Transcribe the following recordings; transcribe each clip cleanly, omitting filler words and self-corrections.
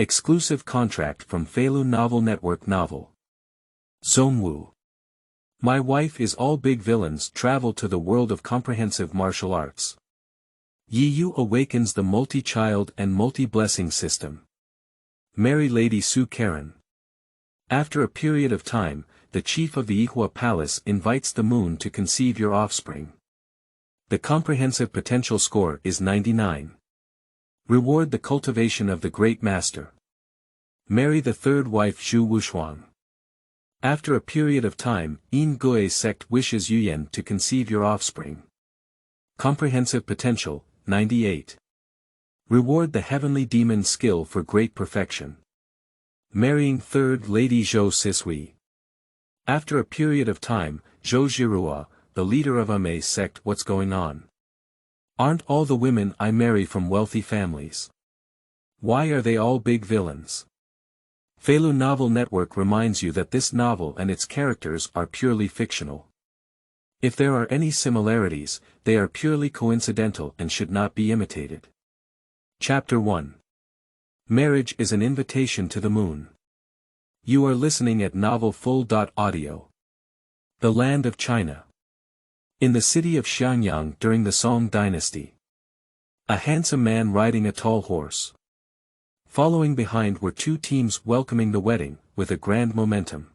Exclusive contract from Feilu Novel Network Novel. Zongwu. My wife is all big villains travel to the world of comprehensive martial arts. Yiyu awakens the multi-child and multi-blessing system. Marry Lady Su Keren. After a period of time, the chief of the Yihua Palace invites the moon to conceive your offspring. The comprehensive potential score is 99. Reward the cultivation of the great master. Marry the third wife Zhu Wushuang. After a period of time, Yin Gui Sect wishes Yuyan to conceive your offspring. Comprehensive potential, 98. Reward the heavenly demon skill for great perfection. Marrying Third Lady Zhou Sishui. After a period of time, Zhou Zhiruo, the leader of Emei SectWhat's going on? Aren't all the women I marry from wealthy families? Why are they all big villains? Feilu Novel Network reminds you that this novel and its characters are purely fictional. If there are any similarities, they are purely coincidental and should not be imitated. Chapter 1. Marriage is an invitation to the moon. You are listening at Novel Full.Audio. The land of China. In the city of Xiangyang during the Song dynasty. A handsome man riding a tall horse. Following behind were two teams welcoming the wedding, with a grand momentum.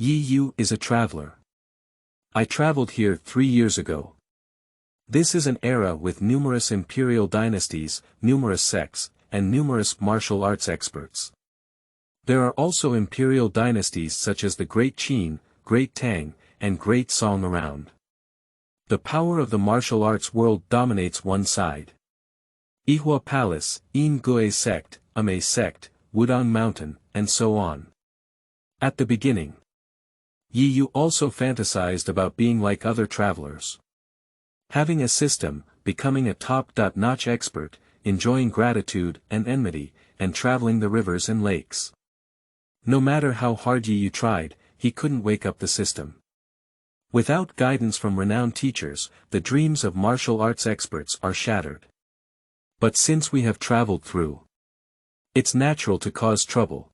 Yiyu is a traveler. I traveled here 3 years ago. This is an era with numerous imperial dynasties, numerous sects, and numerous martial arts experts. There are also imperial dynasties such as the Great Qin, Great Tang, and Great Song around. The power of the martial arts world dominates one side. Yihua Palace, Yin Gui Sect, Emei Sect, Wudong Mountain, and so on. At the beginning, Yiyu also fantasized about being like other travelers. Having a system, becoming a top-notch expert, enjoying gratitude and enmity, and traveling the rivers and lakes. No matter how hard Yiyu tried, he couldn't wake up the system. Without guidance from renowned teachers, the dreams of martial arts experts are shattered. But since we have traveled through, it's natural to cause trouble.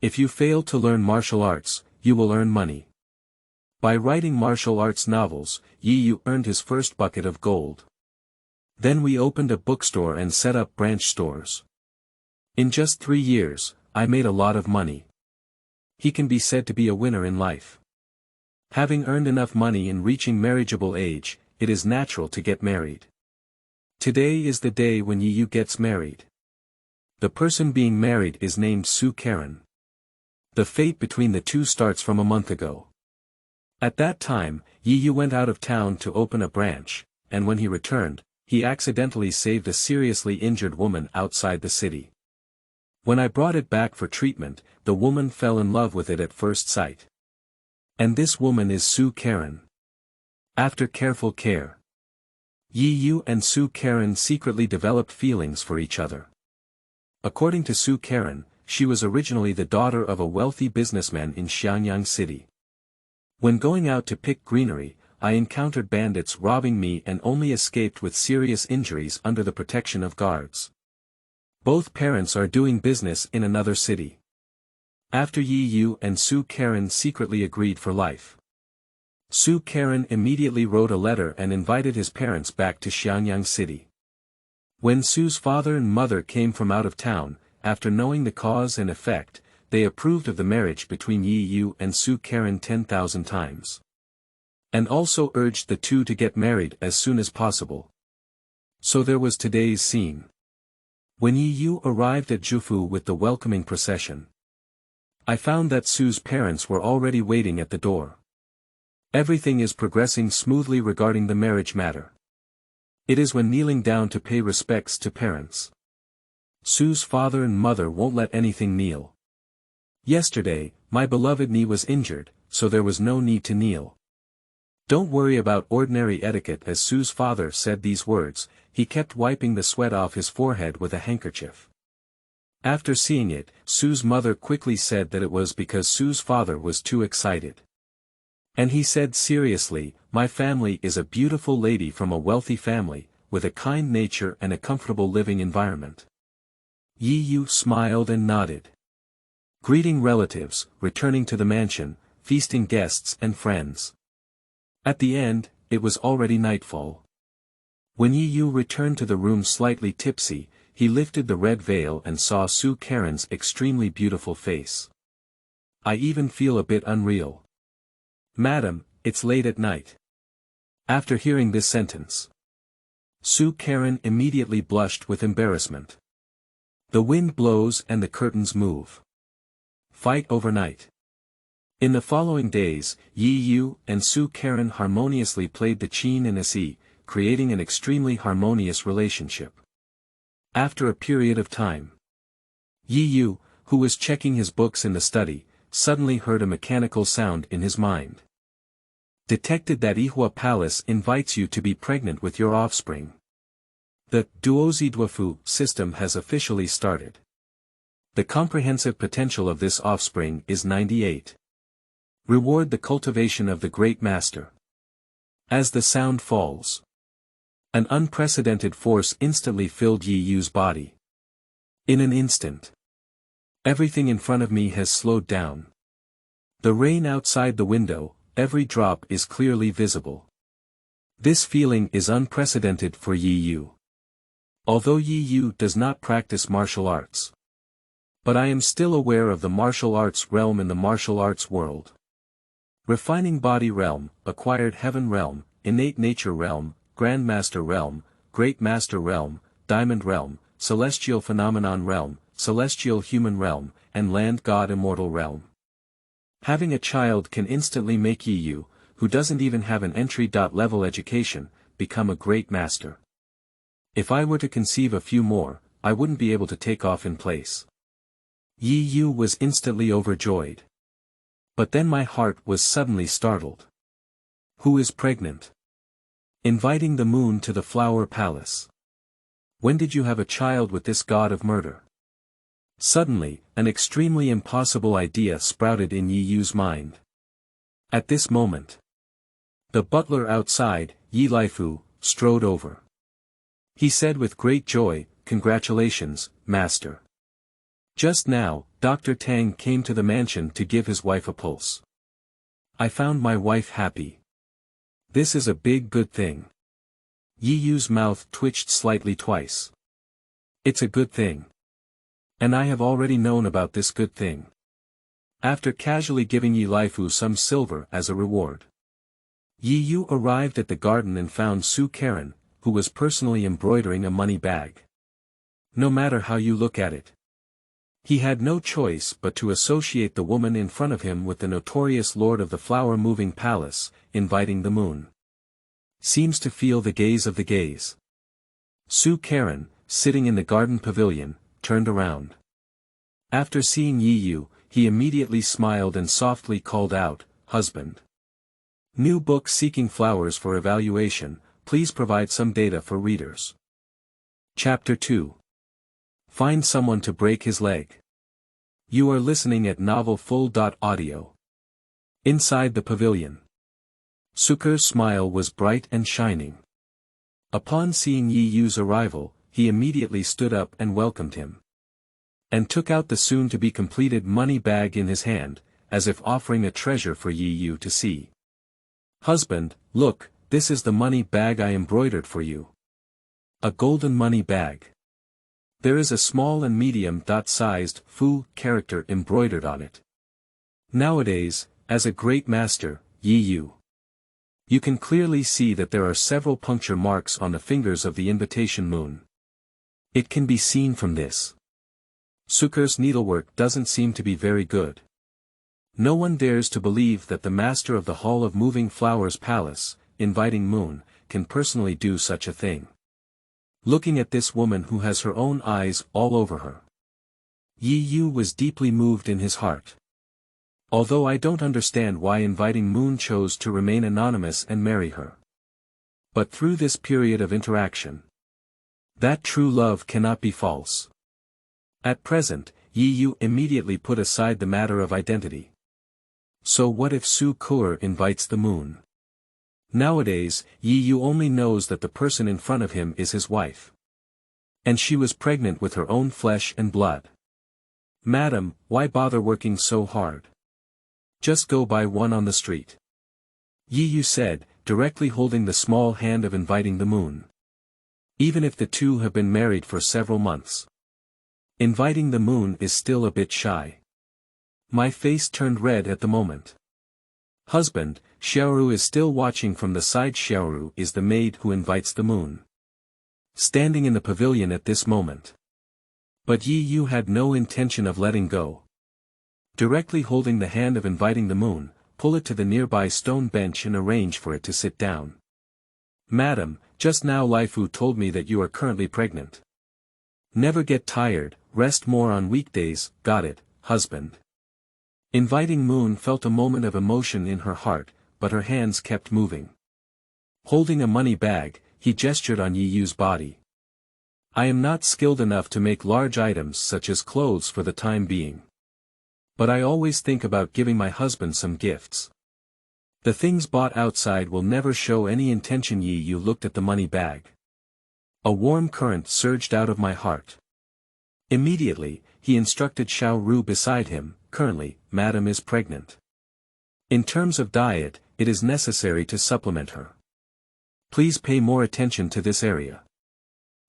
If you fail to learn martial arts, you will earn money. By writing martial arts novels, Yiyu earned his first bucket of gold. Then we opened a bookstore and set up branch stores. In just 3 years, I made a lot of money. He can be said to be a winner in life. Having earned enough money and reaching marriageable age, it is natural to get married. Today is the day when Yiyu gets married. The person being married is named Su Keren. The fate between the two starts from a month ago. At that time, Yiyu went out of town to open a branch, and when he returned, he accidentally saved a seriously injured woman outside the city. When I brought it back for treatment, the woman fell in love with it at first sight. And this woman is Su Keren. After careful care, Yiyu and Su Keren secretly developed feelings for each other. According to Su Keren, she was originally the daughter of a wealthy businessman in Xiangyang City. When going out to pick greenery, I encountered bandits robbing me and only escaped with serious injuries under the protection of guards. Both parents are doing business in another city. After Yiyu and Su Keren secretly agreed for life, Su Keren immediately wrote a letter and invited his parents back to Xiangyang City. When Su's father and mother came from out of town, after knowing the cause and effect, they approved of the marriage between Yiyu and Su Keren 10,000 times. And also urged the two to get married as soon as possible. So there was today's scene. When Yiyu arrived at Zhufu with the welcoming procession, I found that Su's parents were already waiting at the door. Everything is progressing smoothly regarding the marriage matter. It is when kneeling down to pay respects to parents. Su's father and mother won't let anything kneel. Yesterday, my beloved knee was injured, so there was no need to kneel. Don't worry about ordinary etiquette. As Su's father said these words, he kept wiping the sweat off his forehead with a handkerchief. After seeing it, Su's mother quickly said that it was because Su's father was too excited. And he said seriously, my family is a beautiful lady from a wealthy family, with a kind nature and a comfortable living environment. Yu smiled and nodded. Greeting relatives, returning to the mansion, feasting guests and friends. At the end, it was already nightfall. When Yu returned to the room slightly tipsy, he lifted the red veil and saw Su Keren's extremely beautiful face. I even feel a bit unreal. Madam, it's late at night. After hearing this sentence, Su Keren immediately blushed with embarrassment. The wind blows and the curtains move. Fight overnight. In the following days, Yu and Su Keren harmoniously played the qin and si, creating an extremely harmonious relationship. After a period of time, Yu, who was checking his books in the study, suddenly heard a mechanical sound in his mind. Detected that Yihua Palace invites you to be pregnant with your offspring. The duozhiduofu system has officially started. The comprehensive potential of this offspring is 98. Reward the cultivation of the great master. As the sound falls, an unprecedented force instantly filled Yu's body. In an instant, everything in front of me has slowed down. The rain outside the window, every drop is clearly visible. This feeling is unprecedented for Yu. Although Yu does not practice martial arts, but I am still aware of the martial arts realm in the martial arts world. Refining body realm, acquired heaven realm, innate nature realm, grandmaster realm, great master realm, diamond realm, celestial phenomenon realm, celestial human realm, and land god immortal realm. Having a child can instantly make Yu, who doesn't even have an entry-level education, become a great master. If I were to conceive a few more, I wouldn't be able to take off in place. Yu was instantly overjoyed. But then my heart was suddenly startled. Who is pregnant? Inviting the moon to the flower palace. When did you have a child with this god of murder? Suddenly, an extremely impossible idea sprouted in Yu's mind. At this moment, the butler outside, Yilaifu, strode over. He said with great joy, "Congratulations, master. Just now, Dr. Tang came to the mansion to give his wife a pulse. I found my wife happy. This is a big good thing." Yu's mouth twitched slightly twice. It's a good thing. And I have already known about this good thing. After casually giving Yilaifu some silver as a reward, Yu arrived at the garden and found Su Keren, who was personally embroidering a money bag. No matter how you look at it, he had no choice but to associate the woman in front of him with the notorious lord of the flower-moving palace, inviting the moon. Seems to feel the gaze of the gaze. Su Keren, sitting in the garden pavilion, turned around. After seeing Yu, he immediately smiled and softly called out, "Husband. New book seeking flowers for evaluation, please provide some data for readers." Chapter 2. Find someone to break his leg. You are listening at novelfull.audio. Inside the pavilion, Suker's smile was bright and shining. Upon seeing Yu's arrival, he immediately stood up and welcomed him. And took out the soon-to-be-completed money bag in his hand, as if offering a treasure for Yu to see. "Husband, look, this is the money bag I embroidered for you. A golden money bag. There is a small and medium-sized Fu character embroidered on it. Nowadays, as a great master, Yu, you can clearly see that there are several puncture marks on the fingers of the invitation moon. It can be seen from this. Suker's needlework doesn't seem to be very good. No one dares to believe that the master of the Hall of Moving Flowers Palace, inviting moon, can personally do such a thing. Looking at this woman who has her own eyes all over her, Yu was deeply moved in his heart. Although I don't understand why inviting moon chose to remain anonymous and marry her. But through this period of interaction, that true love cannot be false. At present, Yu immediately put aside the matter of identity. So what if Su Keren invites the moon? Nowadays, Yu only knows that the person in front of him is his wife. And she was pregnant with her own flesh and blood. Madam, why bother working so hard? Just go buy one on the street. Yiyu said, directly holding the small hand of inviting the moon. Even if the two have been married for several months. Inviting the moon is still a bit shy. My face turned red at the moment. Husband, Xiaoru is still watching from the side. Xiaoru is the maid who invites the moon. Standing in the pavilion at this moment. But Yi Yu had no intention of letting go. Directly holding the hand of inviting the moon, pull it to the nearby stone bench and arrange for it to sit down. Madam, just now Laifu told me that you are currently pregnant. Never get tired, rest more on weekdays. Got it, husband. Inviting Moon felt a moment of emotion in her heart, but her hands kept moving. Holding a money bag, he gestured on Yi Yu's body. I am not skilled enough to make large items such as clothes for the time being. But I always think about giving my husband some gifts. The things bought outside will never show any intention. Yi Yu looked at the money bag. A warm current surged out of my heart. Immediately, he instructed Xiao Ru beside him, currently, Madam is pregnant. In terms of diet, it is necessary to supplement her. Please pay more attention to this area.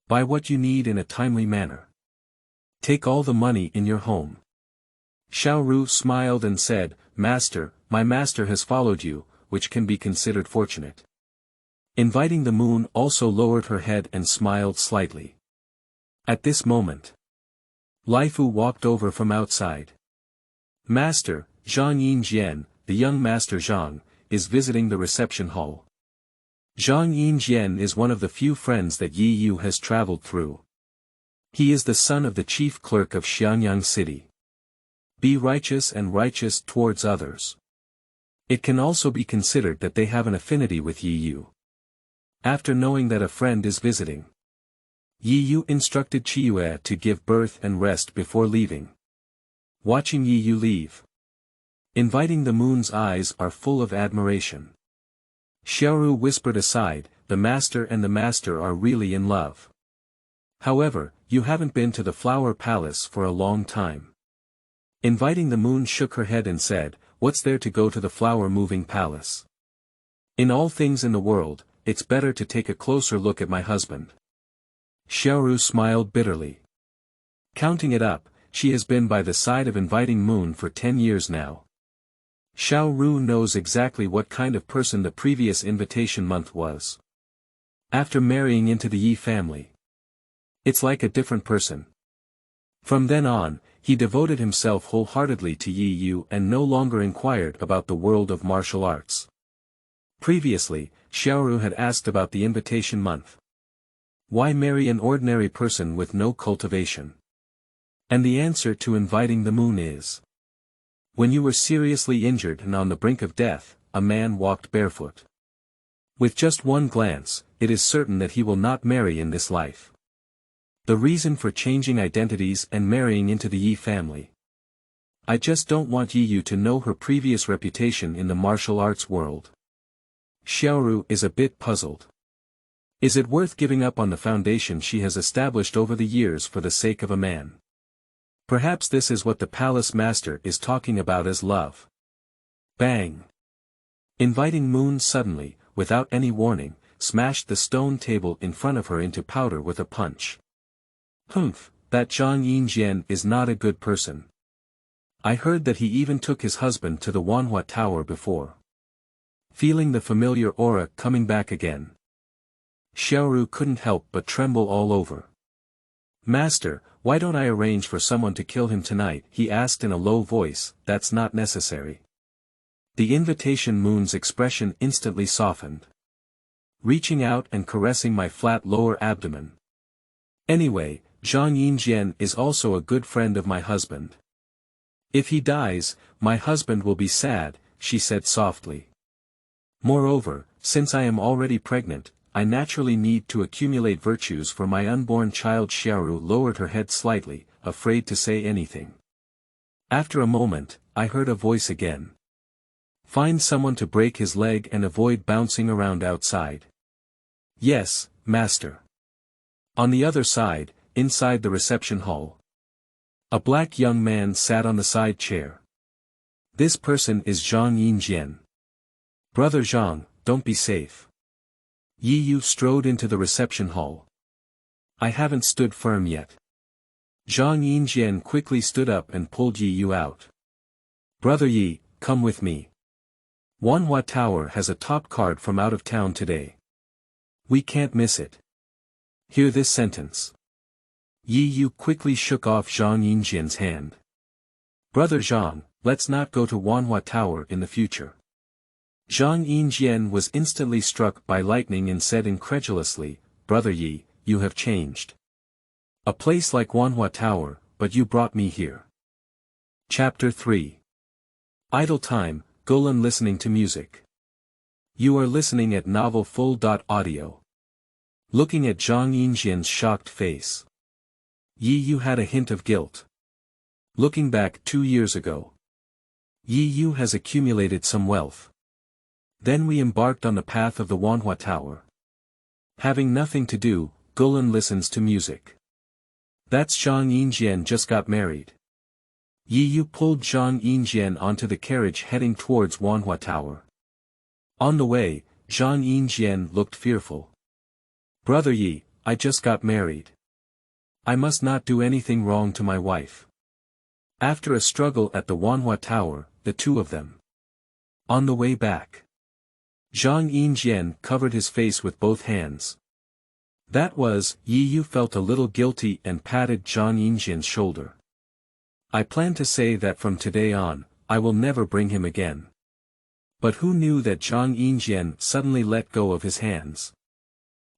Buy what you need in a timely manner. Take all the money in your home. Xiao Ru smiled and said, Master, my master has followed you, which can be considered fortunate. Inviting the moon also lowered her head and smiled slightly. At this moment, Laifu walked over from outside. Master, Zhang Yinjian, the young master Zhang, is visiting the reception hall. Zhang Yinjian is one of the few friends that Yi Yu has traveled through. He is the son of the chief clerk of Xianyang City. Be righteous and righteous towards others. It can also be considered that they have an affinity with Yi Yu. After knowing that a friend is visiting, Yi Yu instructed Chiyue to give birth and rest before leaving. Watching Yi Yu leave. Inviting the moon's eyes are full of admiration. Xiaoru whispered aside, the master and the master are really in love. However, you haven't been to the flower palace for a long time. Inviting the moon shook her head and said, what's there to go to the flower-moving palace? In all things in the world, it's better to take a closer look at my husband. Xiaoru smiled bitterly. Counting it up, she has been by the side of inviting Moon for 10 years now. Xiaoru knows exactly what kind of person the previous invitation month was. After marrying into the Yi family, it's like a different person. From then on, he devoted himself wholeheartedly to Yi Yu and no longer inquired about the world of martial arts. Previously, Xiaoru had asked about the invitation month. Why marry an ordinary person with no cultivation? And the answer to inviting the moon is, when you were seriously injured and on the brink of death, a man walked barefoot. With just one glance, it is certain that he will not marry in this life. The reason for changing identities and marrying into the Yi family. I just don't want Yi Yu to know her previous reputation in the martial arts world. Xiaoru is a bit puzzled. Is it worth giving up on the foundation she has established over the years for the sake of a man? Perhaps this is what the palace master is talking about as love. Bang! Inviting Moon suddenly, without any warning, smashed the stone table in front of her into powder with a punch. Humph, that Zhang Yinjian is not a good person. I heard that he even took his husband to the Wanhua Tower before. Feeling the familiar aura coming back again, Xiaoru couldn't help but tremble all over. Master, why don't I arrange for someone to kill him tonight? He asked in a low voice. That's not necessary. The invitation Moon's expression instantly softened. Reaching out and caressing my flat lower abdomen. Anyway, Zhang Yinjian is also a good friend of my husband. If he dies, my husband will be sad, she said softly. Moreover, since I am already pregnant, I naturally need to accumulate virtues for my unborn child. Xiaoru lowered her head slightly, afraid to say anything. After a moment, I heard a voice again. Find someone to break his leg and avoid bouncing around outside. Yes, master. On the other side, inside the reception hall. A black young man sat on the side chair. This person is Zhang Yinjian. Brother Zhang, don't be safe. Yiyu strode into the reception hall. I haven't stood firm yet. Zhang Yinjian quickly stood up and pulled Yiyu out. Brother Yi, come with me. Wanhua Tower has a top card from out of town today. We can't miss it. Hear this sentence. Yiyu quickly shook off Zhang Yinjian's hand. Brother Zhang, let's not go to Wanhua Tower in the future. Zhang Yinjian was instantly struck by lightning and said incredulously, Brother Yi, you have changed. A place like Wanhua Tower, but you brought me here. Chapter 3. Idle time, Goulan listening to music. You are listening at novel full.audio. Looking at Zhang Yinjian's shocked face. Yiyu had a hint of guilt. Looking back 2 years ago. Yiyu has accumulated some wealth. Then we embarked on the path of the Wanhua Tower. Having nothing to do, Goulan listens to music. That's Zhang Yinjian just got married. Yiyu pulled Zhang Yinjian onto the carriage heading towards Wanhua Tower. On the way, Zhang Yinjian looked fearful. Brother Yi, I just got married. I must not do anything wrong to my wife. After a struggle at the Wanhua Tower, the two of them. On the way back. Zhang Yinjian covered his face with both hands. That was, Yiyu felt a little guilty and patted Zhang Yinjian's shoulder. I plan to say that from today on, I will never bring him again. But who knew that Zhang Yinjian suddenly let go of his hands?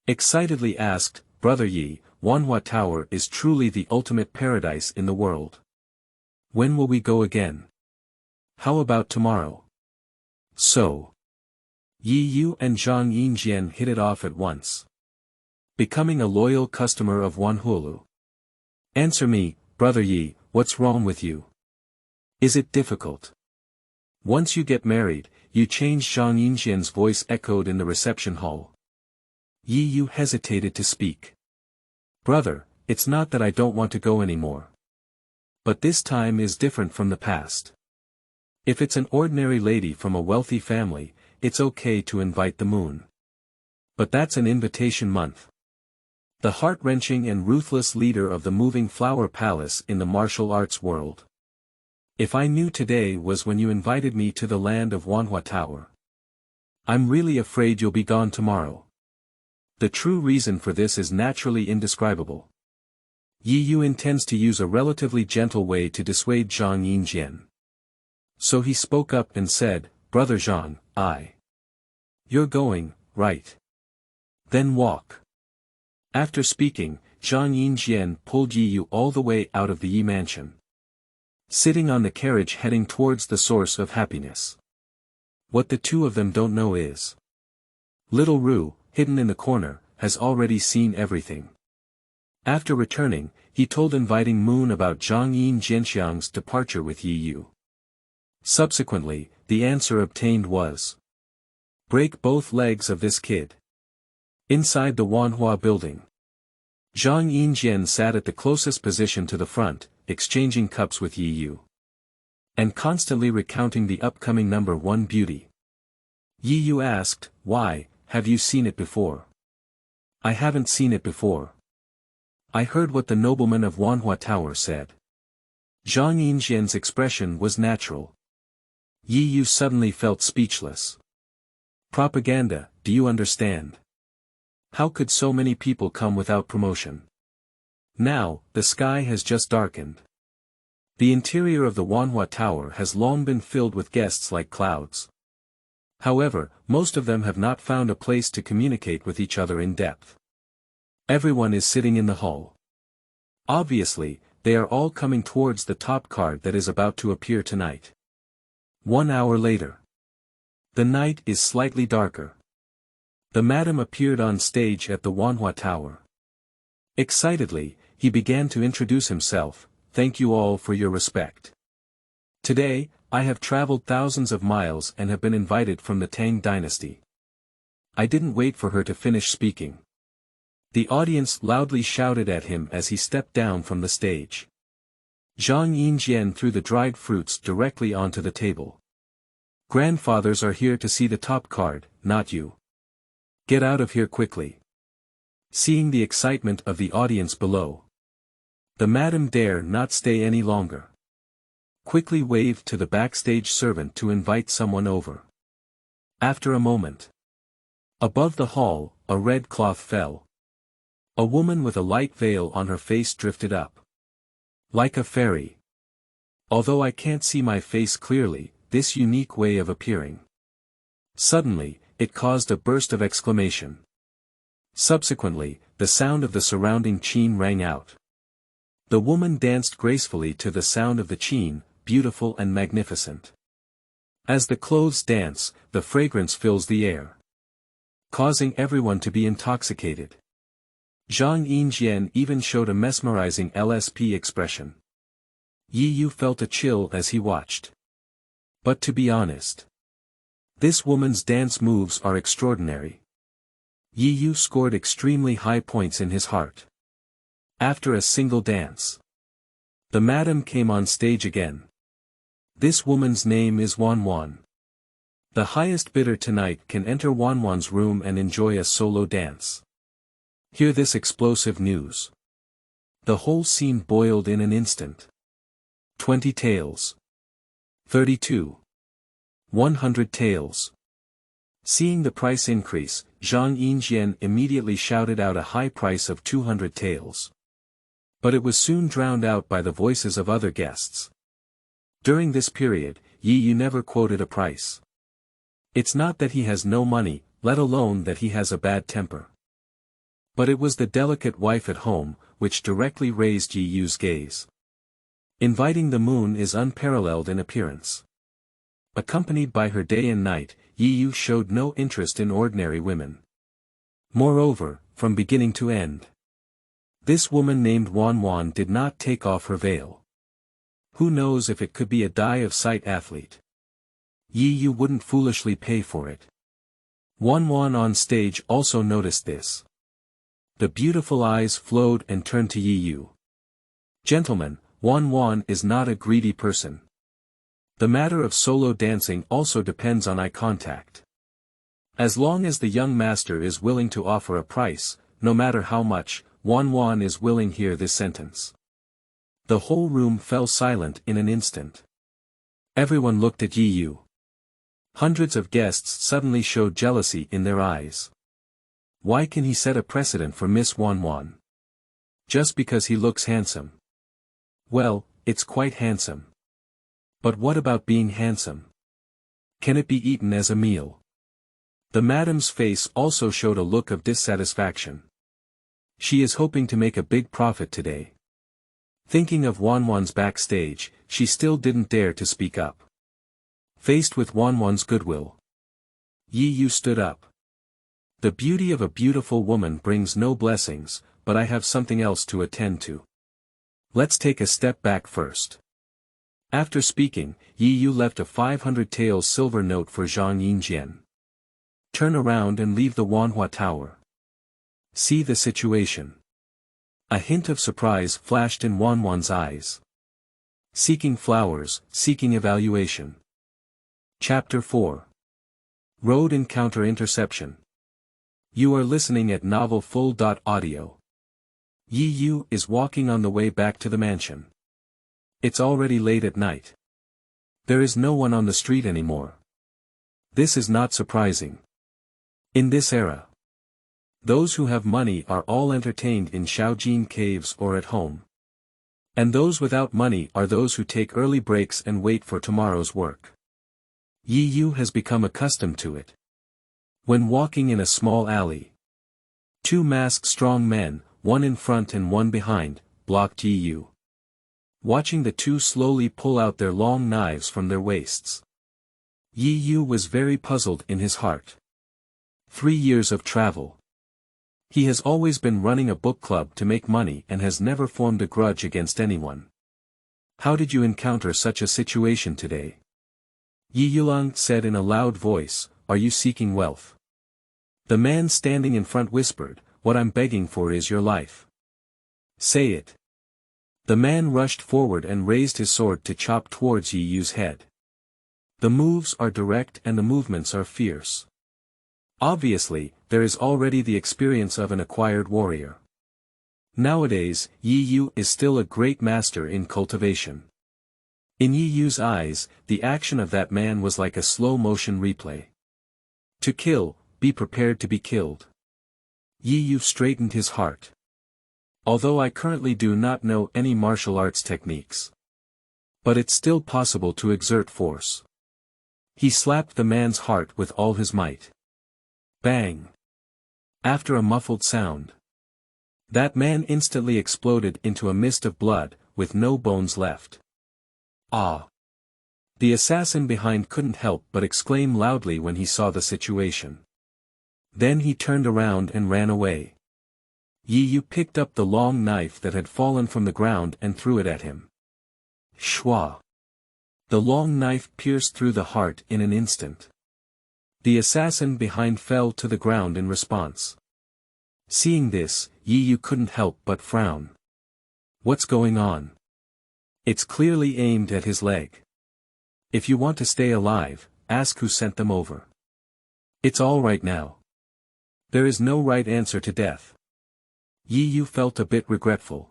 Excitedly asked, Brother Yi, Wanhua Tower is truly the ultimate paradise in the world. When will we go again? How about tomorrow? So. Yiyu and Zhang Yinjian hit it off at once. Becoming a loyal customer of Wanhulu. Answer me, Brother Yi, what's wrong with you? Is it difficult? Once you get married, you change. Zhang Yinjian's voice echoed in the reception hall. Yiyu hesitated to speak. Brother, it's not that I don't want to go anymore. But this time is different from the past. If it's an ordinary lady from a wealthy family, it's okay to invite the moon. But that's an invitation month. The heart-wrenching and ruthless leader of the moving flower palace in the martial arts world. If I knew today was when you invited me to the land of Wanhua Tower. I'm really afraid you'll be gone tomorrow. The true reason for this is naturally indescribable. Yiyu intends to use a relatively gentle way to dissuade Zhang Yinjian. So he spoke up and said, Brother Zhang, You're going, right? Then walk. After speaking, Zhang Yinjian pulled Yiyu all the way out of the Yi mansion. Sitting on the carriage heading towards the source of happiness. What the two of them don't know is. Little Ru, hidden in the corner, has already seen everything. After returning, he told inviting Moon about Zhang Yinjian's departure with Yiyu. Subsequently, the answer obtained was. Break both legs of this kid. Inside the Wanhua building. Zhang Yinjian sat at the closest position to the front, exchanging cups with Yiyu. And constantly recounting the upcoming number 1 beauty. Yiyu asked, Why, have you seen it before? I haven't seen it before. I heard what the nobleman of Wanhua Tower said. Zhang Yinjian's expression was natural. Yiyu suddenly felt speechless. Propaganda, do you understand? How could so many people come without promotion? Now, the sky has just darkened. The interior of the Wanhua Tower has long been filled with guests like clouds. However, most of them have not found a place to communicate with each other in depth. Everyone is sitting in the hall. Obviously, they are all coming towards the top card that is about to appear tonight. 1 hour later. The night is slightly darker. The madam appeared on stage at the Wanhua Tower. Excitedly, he began to introduce himself, Thank you all for your respect. Today, I have traveled thousands of miles and have been invited from the Tang dynasty. I didn't wait for her to finish speaking. The audience loudly shouted at him as he stepped down from the stage. Zhang Yinjian threw the dried fruits directly onto the table. Grandfathers are here to see the top card, not you. Get out of here quickly. Seeing the excitement of the audience below, the madam dare not stay any longer. Quickly waved to the backstage servant to invite someone over. After a moment, above the hall, a red cloth fell. A woman with a light veil on her face drifted up. Like a fairy. Although I can't see my face clearly, this unique way of appearing. Suddenly, it caused a burst of exclamation. Subsequently, the sound of the surrounding qin rang out. The woman danced gracefully to the sound of the qin, beautiful and magnificent. As the clothes dance, the fragrance fills the air, causing everyone to be intoxicated. Zhang Yinjian even showed a mesmerizing LSP expression. Yiyu felt a chill as he watched. But to be honest, this woman's dance moves are extraordinary. Yiyu scored extremely high points in his heart. After a single dance, the madam came on stage again. This woman's name is Wanwan. The highest bidder tonight can enter Wanwan's room and enjoy a solo dance. Hear this explosive news. The whole scene boiled in an instant. 20 taels. 32. 100 taels. Seeing the price increase, Zhang Yinjian immediately shouted out a high price of 200 taels. But it was soon drowned out by the voices of other guests. During this period, Yiyu never quoted a price. It's not that he has no money, let alone that he has a bad temper. But it was the delicate wife at home, which directly raised Yiyu's gaze. Inviting the moon is unparalleled in appearance. Accompanied by her day and night, Yiyu showed no interest in ordinary women. Moreover, from beginning to end, this woman named Wanwan did not take off her veil. Who knows if it could be a die-of-sight athlete? Yiyu wouldn't foolishly pay for it. Wanwan on stage also noticed this. The beautiful eyes flowed and turned to Yiyu. Gentlemen, Wanwan is not a greedy person. The matter of solo dancing also depends on eye contact. As long as the young master is willing to offer a price, no matter how much, Wanwan is willing. Hear this sentence. The whole room fell silent in an instant. Everyone looked at Yiyu. Hundreds of guests suddenly showed jealousy in their eyes. Why can he set a precedent for Miss Wanwan? Just because he looks handsome. Well, it's quite handsome. But what about being handsome? Can it be eaten as a meal? The madam's face also showed a look of dissatisfaction. She is hoping to make a big profit today. Thinking of Wanwan's backstage, she still didn't dare to speak up. Faced with Wanwan's goodwill, Yiyu stood up. The beauty of a beautiful woman brings no blessings, but I have something else to attend to. Let's take a step back first. After speaking, Yiyu left a 500 taels silver note for Zhang Yinjian. Turn around and leave the Wanhua Tower. See the situation. A hint of surprise flashed in Wanwan's eyes. Seeking flowers, seeking evaluation. Chapter 4. Road Encounter Interception. You are listening at Novel Full.Audio. Yiyu is walking on the way back to the mansion. It's already late at night. There is no one on the street anymore. This is not surprising. In this era, those who have money are all entertained in Shaojin caves or at home. And those without money are those who take early breaks and wait for tomorrow's work. Yiyu has become accustomed to it. When walking in a small alley, two masked strong men, one in front and one behind, blocked Yiyu. Watching the two slowly pull out their long knives from their waists, Yiyu was very puzzled in his heart. 3 years of travel. He has always been running a book club to make money and has never formed a grudge against anyone. How did you encounter such a situation today? Yiyulang said in a loud voice, are you seeking wealth? The man standing in front whispered, what I'm begging for is your life. Say it. The man rushed forward and raised his sword to chop towards Yi Yu's head. The moves are direct and the movements are fierce. Obviously, there is already the experience of an acquired warrior. Nowadays, Yi Yu is still a great master in cultivation. In Yi Yu's eyes, the action of that man was like a slow-motion replay. To kill, be prepared to be killed. Yi Yu straightened his heart. Although I currently do not know any martial arts techniques. But it's still possible to exert force. He slapped the man's heart with all his might. Bang! After a muffled sound, that man instantly exploded into a mist of blood, with no bones left. Ah! The assassin behind couldn't help but exclaim loudly when he saw the situation. Then he turned around and ran away. Yi Yu picked up the long knife that had fallen from the ground and threw it at him. Shwa! The long knife pierced through the heart in an instant. The assassin behind fell to the ground in response. Seeing this, Yi Yu couldn't help but frown. What's going on? It's clearly aimed at his leg. If you want to stay alive, ask who sent them over. It's all right now. There is no right answer to death. Yi Yu felt a bit regretful.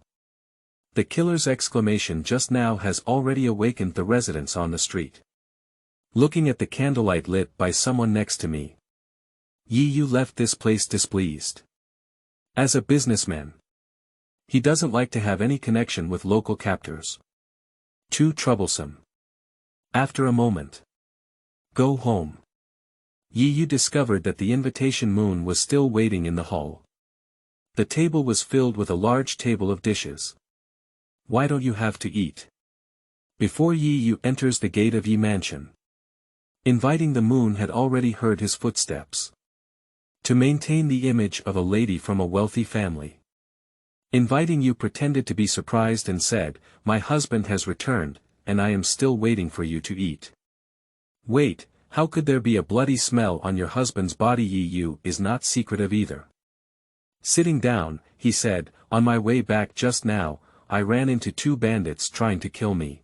The killer's exclamation just now has already awakened the residents on the street. Looking at the candlelight lit by someone next to me, Yi Yu left this place displeased. As a businessman, he doesn't like to have any connection with local captors. Too troublesome. After a moment, go home. Yi Yu discovered that the invitation moon was still waiting in the hall. The table was filled with a large table of dishes. Why don't you have to eat? Before Yi Yu enters the gate of Yi Mansion, inviting the moon had already heard his footsteps. To maintain the image of a lady from a wealthy family, inviting you pretended to be surprised and said, "My husband has returned, and I am still waiting for you to eat." Wait, how could there be a bloody smell on your husband's body? Yi Yu is not secretive either. Sitting down, he said, "On my way back just now, I ran into two bandits trying to kill me.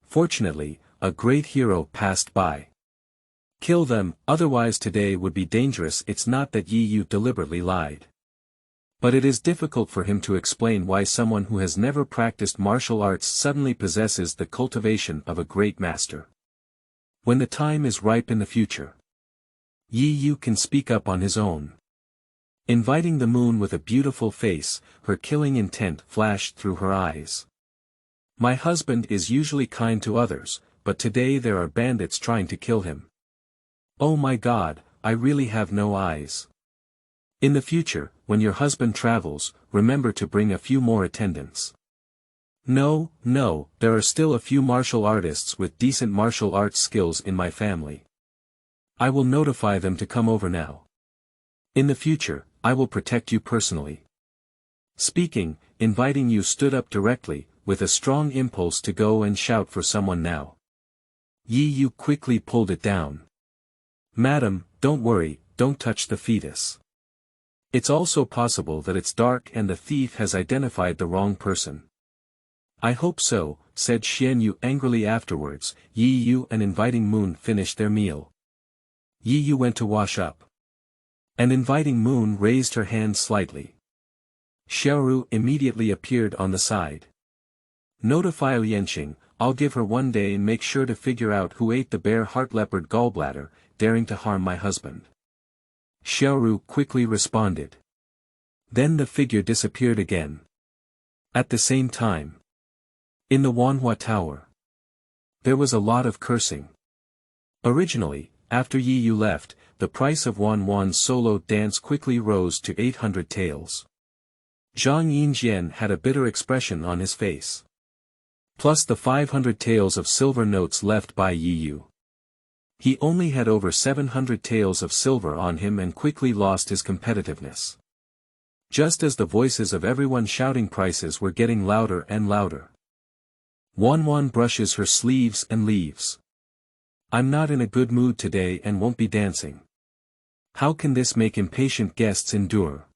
Fortunately, a great hero passed by. Kill them, otherwise today would be dangerous." It's not that Yi Yu deliberately lied. But it is difficult for him to explain why someone who has never practiced martial arts suddenly possesses the cultivation of a great master. When the time is ripe in the future, Yi Yu can speak up on his own. Inviting the moon with a beautiful face, her killing intent flashed through her eyes. My husband is usually kind to others, but today there are bandits trying to kill him. Oh my God, I really have no eyes. In the future, when your husband travels, remember to bring a few more attendants. No, there are still a few martial artists with decent martial arts skills in my family. I will notify them to come over now. In the future, I will protect you personally. Speaking, inviting you stood up directly, with a strong impulse to go and shout for someone now. Yi Yu quickly pulled it down. Madam, don't worry, don't touch the fetus. It's also possible that it's dark and the thief has identified the wrong person. I hope so, said Xian Yu angrily. Afterwards, Yi Yu and inviting moon finished their meal. Yi Yu went to wash up. And inviting moon raised her hand slightly. Xiaoru immediately appeared on the side. Notify Lianxing, I'll give her one day and make sure to figure out who ate the bear heart leopard gallbladder, daring to harm my husband. Xiaoru quickly responded. Then the figure disappeared again. At the same time, in the Wanhua Tower, there was a lot of cursing. Originally, after Yi Yu left, the price of Wan's solo dance quickly rose to 800 taels. Zhang Yinjian had a bitter expression on his face. Plus the 500 taels of silver notes left by Yi Yu. He only had over 700 taels of silver on him and quickly lost his competitiveness. Just as the voices of everyone shouting prices were getting louder and louder. Wan brushes her sleeves and leaves. I'm not in a good mood today and won't be dancing. How can this make impatient guests endure?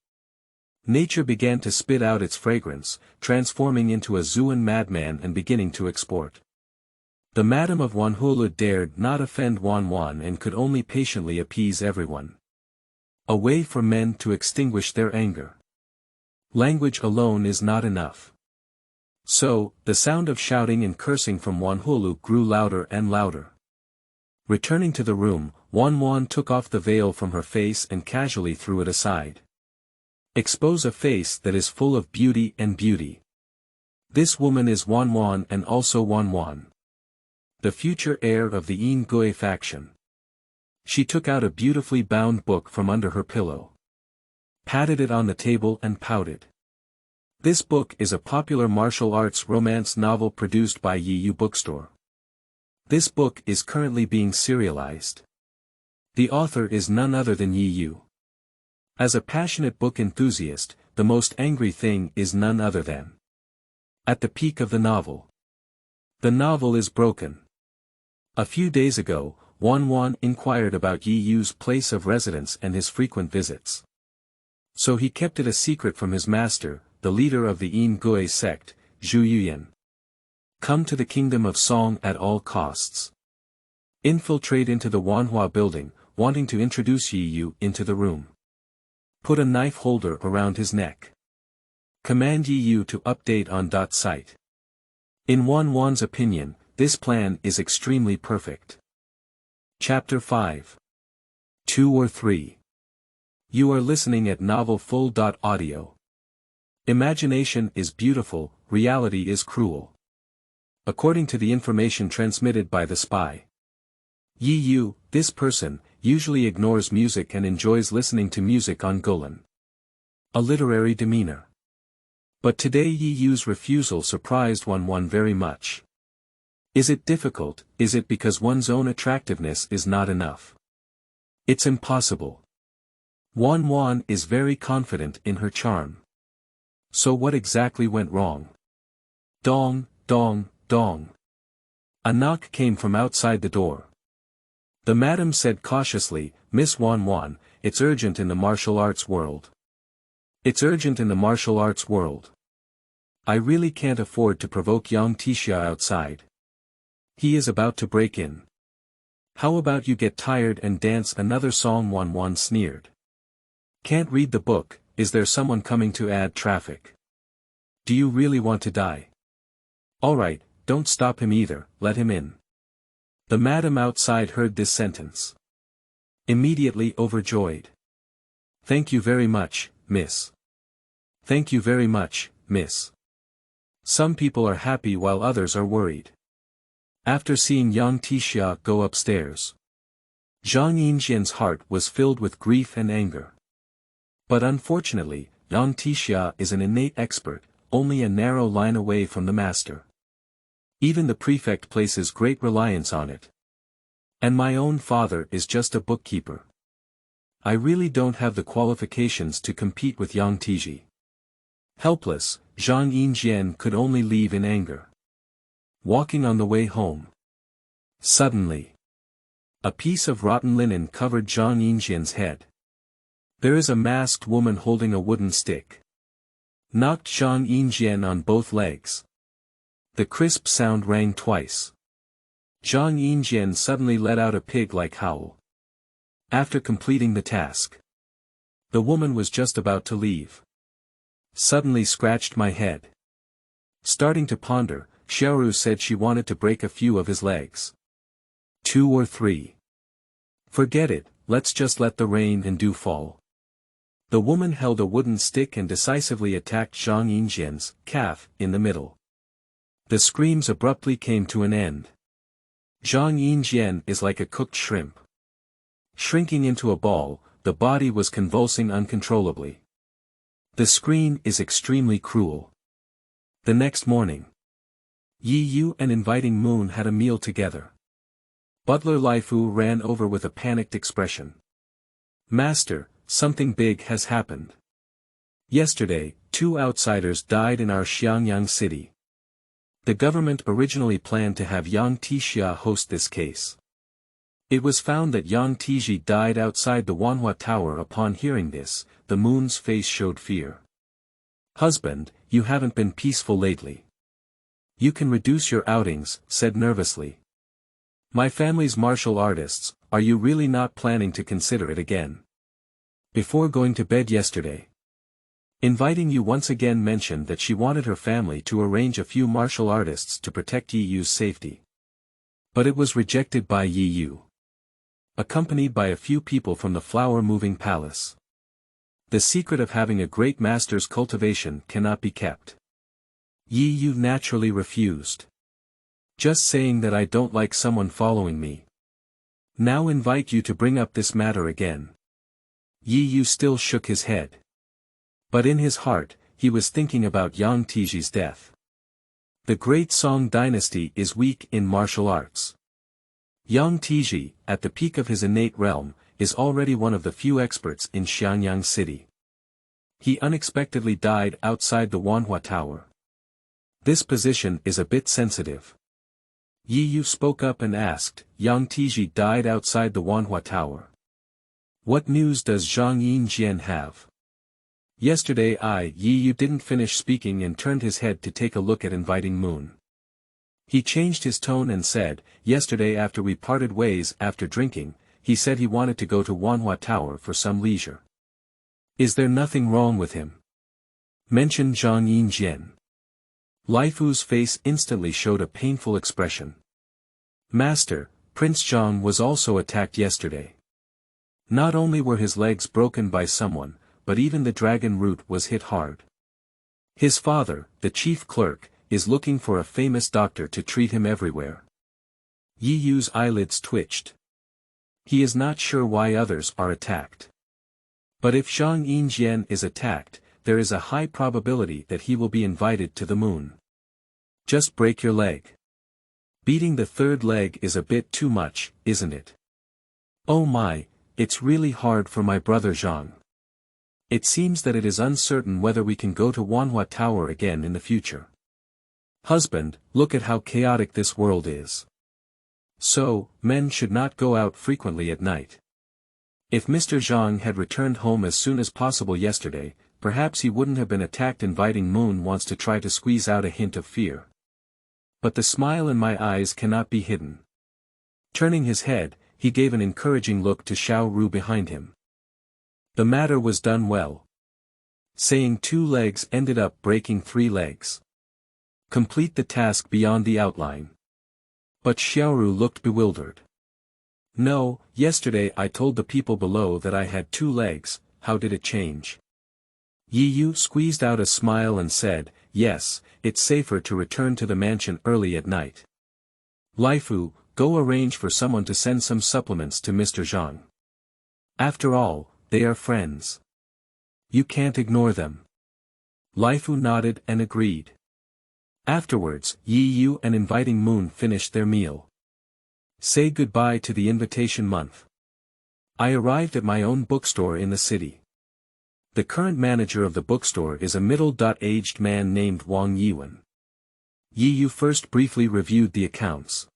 Nature began to spit out its fragrance, transforming into a Zhuan madman and beginning to export. The Madam of Wanhulu dared not offend Wan and could only patiently appease everyone. A way for men to extinguish their anger. Language alone is not enough. So, the sound of shouting and cursing from Wanhulu grew louder and louder. Returning to the room, Wan took off the veil from her face and casually threw it aside. Expose a face that is full of beauty and beauty. This woman is Wan and also Wan, the future heir of the Yin Gui faction. She took out a beautifully bound book from under her pillow. Patted it on the table and pouted. This book is a popular martial arts romance novel produced by Yiyu Bookstore. This book is currently being serialized. The author is none other than Yiyu. As a passionate book enthusiast, the most angry thing is none other than. At the peak of the novel. The novel is broken. A few days ago, Wan inquired about Yiyu's place of residence and his frequent visits. So he kept it a secret from his master, the leader of the Yin Gui Sect, Zhu Yuyan. Come to the kingdom of song at all costs. Infiltrate into the Wanhua building, wanting to introduce Yiyu into the room. Put a knife holder around his neck. Command Yiyu to update on .site. In Wan's opinion, this plan is extremely perfect. Chapter 5. 2 or 3. You are listening at Novel Full.audio. Imagination is beautiful, reality is cruel. According to the information transmitted by the spy. Yiyu, this person, usually ignores music and enjoys listening to music on Goulan. A literary demeanor. But today Yiyu's refusal surprised Wan very much. Is it difficult? Is it because one's own attractiveness is not enough? It's impossible. Wan is very confident in her charm. So what exactly went wrong? Dong, dong, dong. A knock came from outside the door. The madam said cautiously, Miss Wan, it's urgent in the martial arts world. It's urgent in the martial arts world. I really can't afford to provoke young Tixia outside. He is about to break in. How about you get tired and dance another song? Wan sneered. Can't read the book, is there someone coming to add traffic? Do you really want to die? Alright, don't stop him either, let him in. The madam outside heard this sentence. Immediately overjoyed. Thank you very much, miss. Thank you very much, miss. Some people are happy while others are worried. After seeing Yang Tixia go upstairs, Zhang Yinjian's heart was filled with grief and anger. But unfortunately, Yang Tixia is an innate expert, only a narrow line away from the master. Even the prefect places great reliance on it. And my own father is just a bookkeeper. I really don't have the qualifications to compete with Yang Tixi. Helpless, Zhang Yinjian could only leave in anger. Walking on the way home. Suddenly, a piece of rotten linen covered Zhang Yinjian's head. There is a masked woman holding a wooden stick. Knocked Zhang Yinjian on both legs. The crisp sound rang twice. Zhang Yinjian suddenly let out a pig-like howl. After completing the task, the woman was just about to leave. Suddenly scratched my head. Starting to ponder, Xiaoru said she wanted to break a few of his legs. 2 or 3. Forget it, let's just let the rain and dew fall. The woman held a wooden stick and decisively attacked Zhang Yinjian's calf in the middle. The screams abruptly came to an end. Zhang Yinjian is like a cooked shrimp. Shrinking into a ball, the body was convulsing uncontrollably. The screen is extremely cruel. The next morning, Yiyu and Inviting Moon had a meal together. Butler Laifu ran over with a panicked expression. Master, something big has happened. Yesterday, 2 outsiders died in our Xiangyang city. The government originally planned to have Yang Tixia host this case. It was found that Yang Tixi died outside the Wanhua Tower. Upon hearing this, the moon's face showed fear. Husband, you haven't been peaceful lately. You can reduce your outings, said nervously. My family's martial artists, are you really not planning to consider it again? Before going to bed yesterday. Inviting you once again mentioned that she wanted her family to arrange a few martial artists to protect Yiyu's safety. But it was rejected by Yiyu. Accompanied by a few people from the flower-moving palace. The secret of having a great master's cultivation cannot be kept. Yiyu naturally refused. Just saying that I don't like someone following me. Now invite you to bring up this matter again. Yiyu still shook his head. But in his heart, he was thinking about Yang Tiji's death. The great Song dynasty is weak in martial arts. Yang Tiji, at the peak of his innate realm, is already one of the few experts in Xianyang City. He unexpectedly died outside the Wanhua Tower. This position is a bit sensitive. Yiyu spoke up and asked, Yang Tiji died outside the Wanhua Tower. What news does Zhang Yinjian have? Yesterday Yiyu didn't finish speaking and turned his head to take a look at inviting moon. He changed his tone and said, yesterday after we parted ways after drinking, he said he wanted to go to Wanhua Tower for some leisure. Is there nothing wrong with him? Mentioned Zhang Yinjian. Laifu's face instantly showed a painful expression. Master, Prince Zhang was also attacked yesterday. Not only were his legs broken by someone, but even the dragon root was hit hard. His father, the chief clerk, is looking for a famous doctor to treat him everywhere. Yiyu's eyelids twitched. He is not sure why others are attacked. But if Zhang Yinjian is attacked, there is a high probability that he will be invited to the moon. Just break your leg. Beating the third leg is a bit too much, isn't it? Oh my, it's really hard for my brother Zhang. It seems that it is uncertain whether we can go to Wanhua Tower again in the future. Husband, look at how chaotic this world is. So, men should not go out frequently at night. If Mr. Zhang had returned home as soon as possible yesterday, perhaps he wouldn't have been attacked. Inviting moon wants to try to squeeze out a hint of fear. But the smile in my eyes cannot be hidden. Turning his head, he gave an encouraging look to Xiao Ru behind him. The matter was done well. Saying 2 legs ended up breaking 3 legs. Complete the task beyond the outline. But Xiaoru looked bewildered. No, yesterday I told the people below that I had 2 legs, how did it change? Yiyu squeezed out a smile and said, yes, it's safer to return to the mansion early at night. Laifu, go arrange for someone to send some supplements to Mr. Zhang. After all, they are friends. You can't ignore them. Laifu nodded and agreed. Afterwards, Yiyu and Inviting Moon finished their meal. Say goodbye to the invitation month. I arrived at my own bookstore in the city. The current manager of the bookstore is a middle-aged man named Wang Yiwen. Yiyu first briefly reviewed the accounts.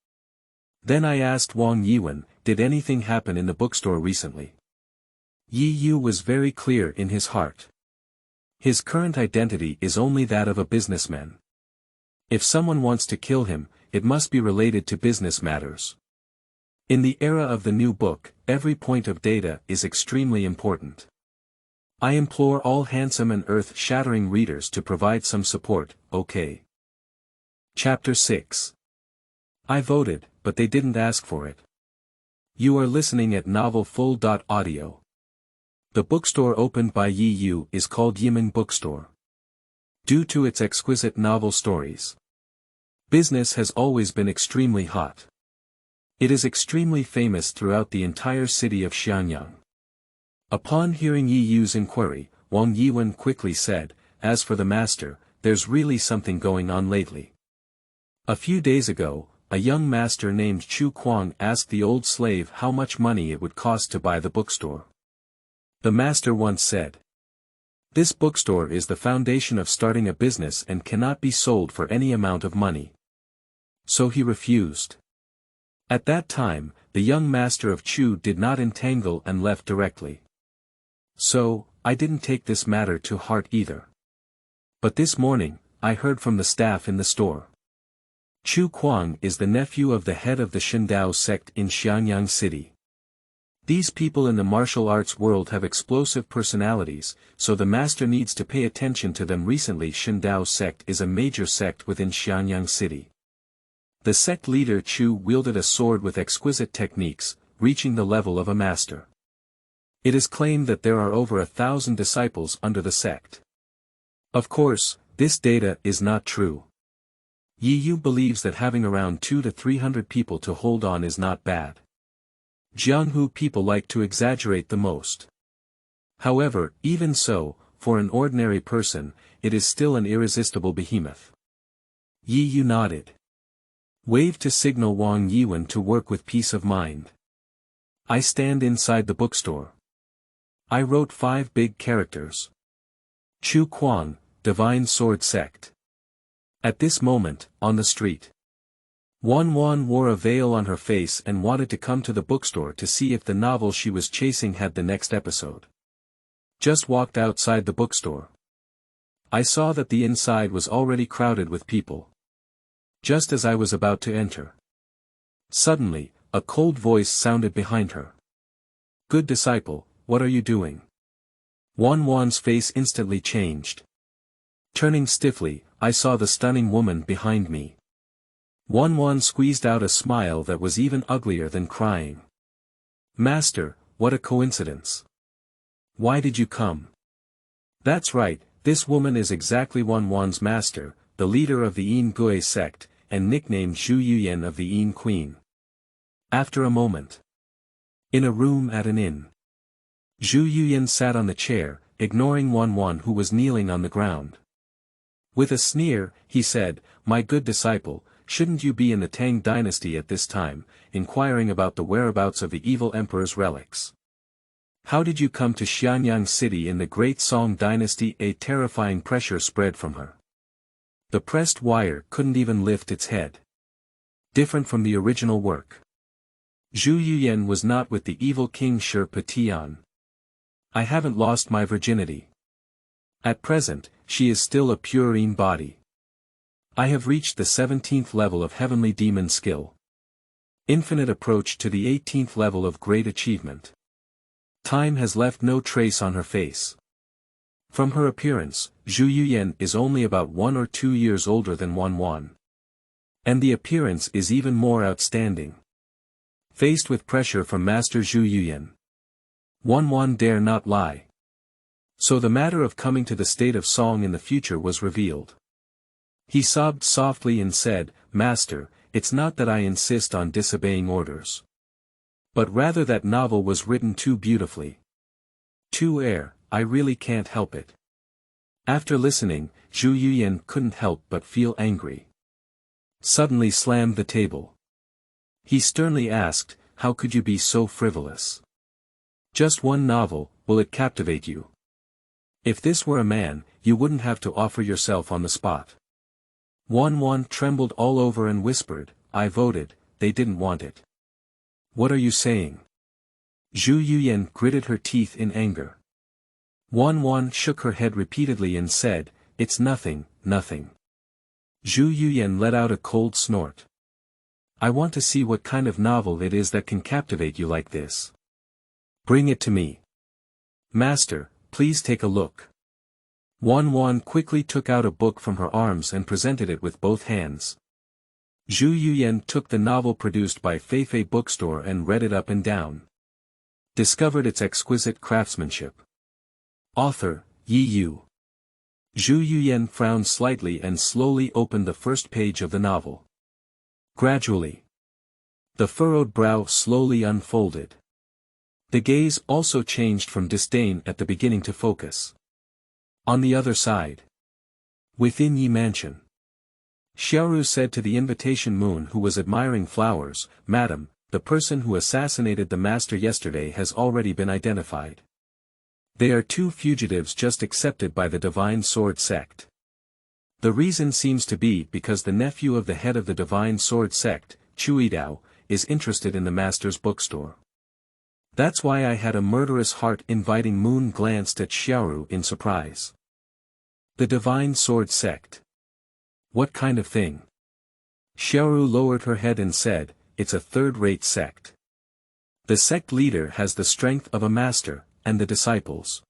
Then I asked Wang Yiwen, did anything happen in the bookstore recently? Yiyu was very clear in his heart. His current identity is only that of a businessman. If someone wants to kill him, it must be related to business matters. In the era of the new book, every point of data is extremely important. I implore all handsome and earth-shattering readers to provide some support, okay? Chapter 6. I voted, but they didn't ask for it. You are listening at novelfull.audio. The bookstore opened by Yiyu is called Yiming Bookstore. Due to its exquisite novel stories. Business has always been extremely hot. It is extremely famous throughout the entire city of Xianyang. Upon hearing Yiyu's inquiry, Wang Yiwen quickly said, as for the master, there's really something going on lately. A few days ago, a young master named Chu Kuang asked the old slave how much money it would cost to buy the bookstore. The master once said, this bookstore is the foundation of starting a business and cannot be sold for any amount of money. So he refused. At that time, the young master of Chu did not entangle and left directly. So, I didn't take this matter to heart either. But this morning, I heard from the staff in the store. Chu Kuang is the nephew of the head of the Shindao sect in Xianyang City. These people in the martial arts world have explosive personalities, so the master needs to pay attention to them. Recently, Shindao sect is a major sect within Xianyang City. The sect leader Chu wielded a sword with exquisite techniques, reaching the level of a master. It is claimed that there are over 1,000 disciples under the sect. Of course, this data is not true. Yu believes that having around 200 to 300 people to hold on is not bad. Jianghu people like to exaggerate the most. However, even so, for an ordinary person, it is still an irresistible behemoth. Yu nodded. Waved to signal Wang Yiwen to work with peace of mind. I stand inside the bookstore. I wrote 5 big characters. Chu Kuang, Divine Sword Sect. At this moment, on the street, Wan wore a veil on her face and wanted to come to the bookstore to see if the novel she was chasing had the next episode. Just walked outside the bookstore. I saw that the inside was already crowded with people. Just as I was about to enter, suddenly, a cold voice sounded behind her. Good disciple, what are you doing? Wan's face instantly changed. Turning stiffly, I saw the stunning woman behind me. Wan squeezed out a smile that was even uglier than crying. Master, what a coincidence. Why did you come? That's right, this woman is exactly Wan's master, the leader of the Yin Gui Sect, and nicknamed Zhu Yuyan of the Yin Queen. After a moment, in a room at an inn, Zhu Yuyan sat on the chair, ignoring Wan who was kneeling on the ground. With a sneer, he said, "My good disciple, shouldn't you be in the Tang dynasty at this time, inquiring about the whereabouts of the evil emperor's relics? How did you come to Xianyang City in the Great Song dynasty?" A terrifying pressure spread from her. The pressed wire couldn't even lift its head. Different from the original work. Zhu Yuyan was not with the evil king Shi Patian. I haven't lost my virginity. At present, she is still a purine body. I have reached the 17th level of heavenly demon skill. Infinite approach to the 18th level of great achievement. Time has left no trace on her face. From her appearance, Zhu Yuyan is only about 1 or 2 years older than Wan. And the appearance is even more outstanding. Faced with pressure from Master Zhu Yuyan, Wan dare not lie. So the matter of coming to the state of song in the future was revealed. He sobbed softly and said, "Master, it's not that I insist on disobeying orders. But rather that novel was written too beautifully. Too I really can't help it." After listening, Zhu Yuyan couldn't help but feel angry. Suddenly slammed the table. He sternly asked, "How could you be so frivolous? Just one novel, will it captivate you? If this were a man, you wouldn't have to offer yourself on the spot." Wan trembled all over and whispered, "I voted, they didn't want it." "What are you saying?" Zhu Yuyan gritted her teeth in anger. Wan shook her head repeatedly and said, "It's nothing, nothing." Zhu Yuyan let out a cold snort. "I want to see what kind of novel it is that can captivate you like this. Bring it to me." "Master, please take a look." Wan quickly took out a book from her arms and presented it with both hands. Zhu Yuyan took the novel produced by Feifei Bookstore and read it up and down. Discovered its exquisite craftsmanship. Author, Yu. Zhu Yuyan frowned slightly and slowly opened the first page of the novel. Gradually, the furrowed brow slowly unfolded. The gaze also changed from disdain at the beginning to focus. On the other side, within Yi Mansion, Xiaoru said to the invitation moon who was admiring flowers, "Madam, the person who assassinated the master yesterday has already been identified. They are 2 fugitives just accepted by the Divine Sword Sect. The reason seems to be because the nephew of the head of the Divine Sword Sect, Chuidao, is interested in the master's bookstore. That's why I had a murderous heart." Inviting moon glanced at Xiaoru in surprise. The Divine Sword Sect. What kind of thing? Xiaoru lowered her head and said, it's a third-rate sect. The sect leader has the strength of a master, and the disciples.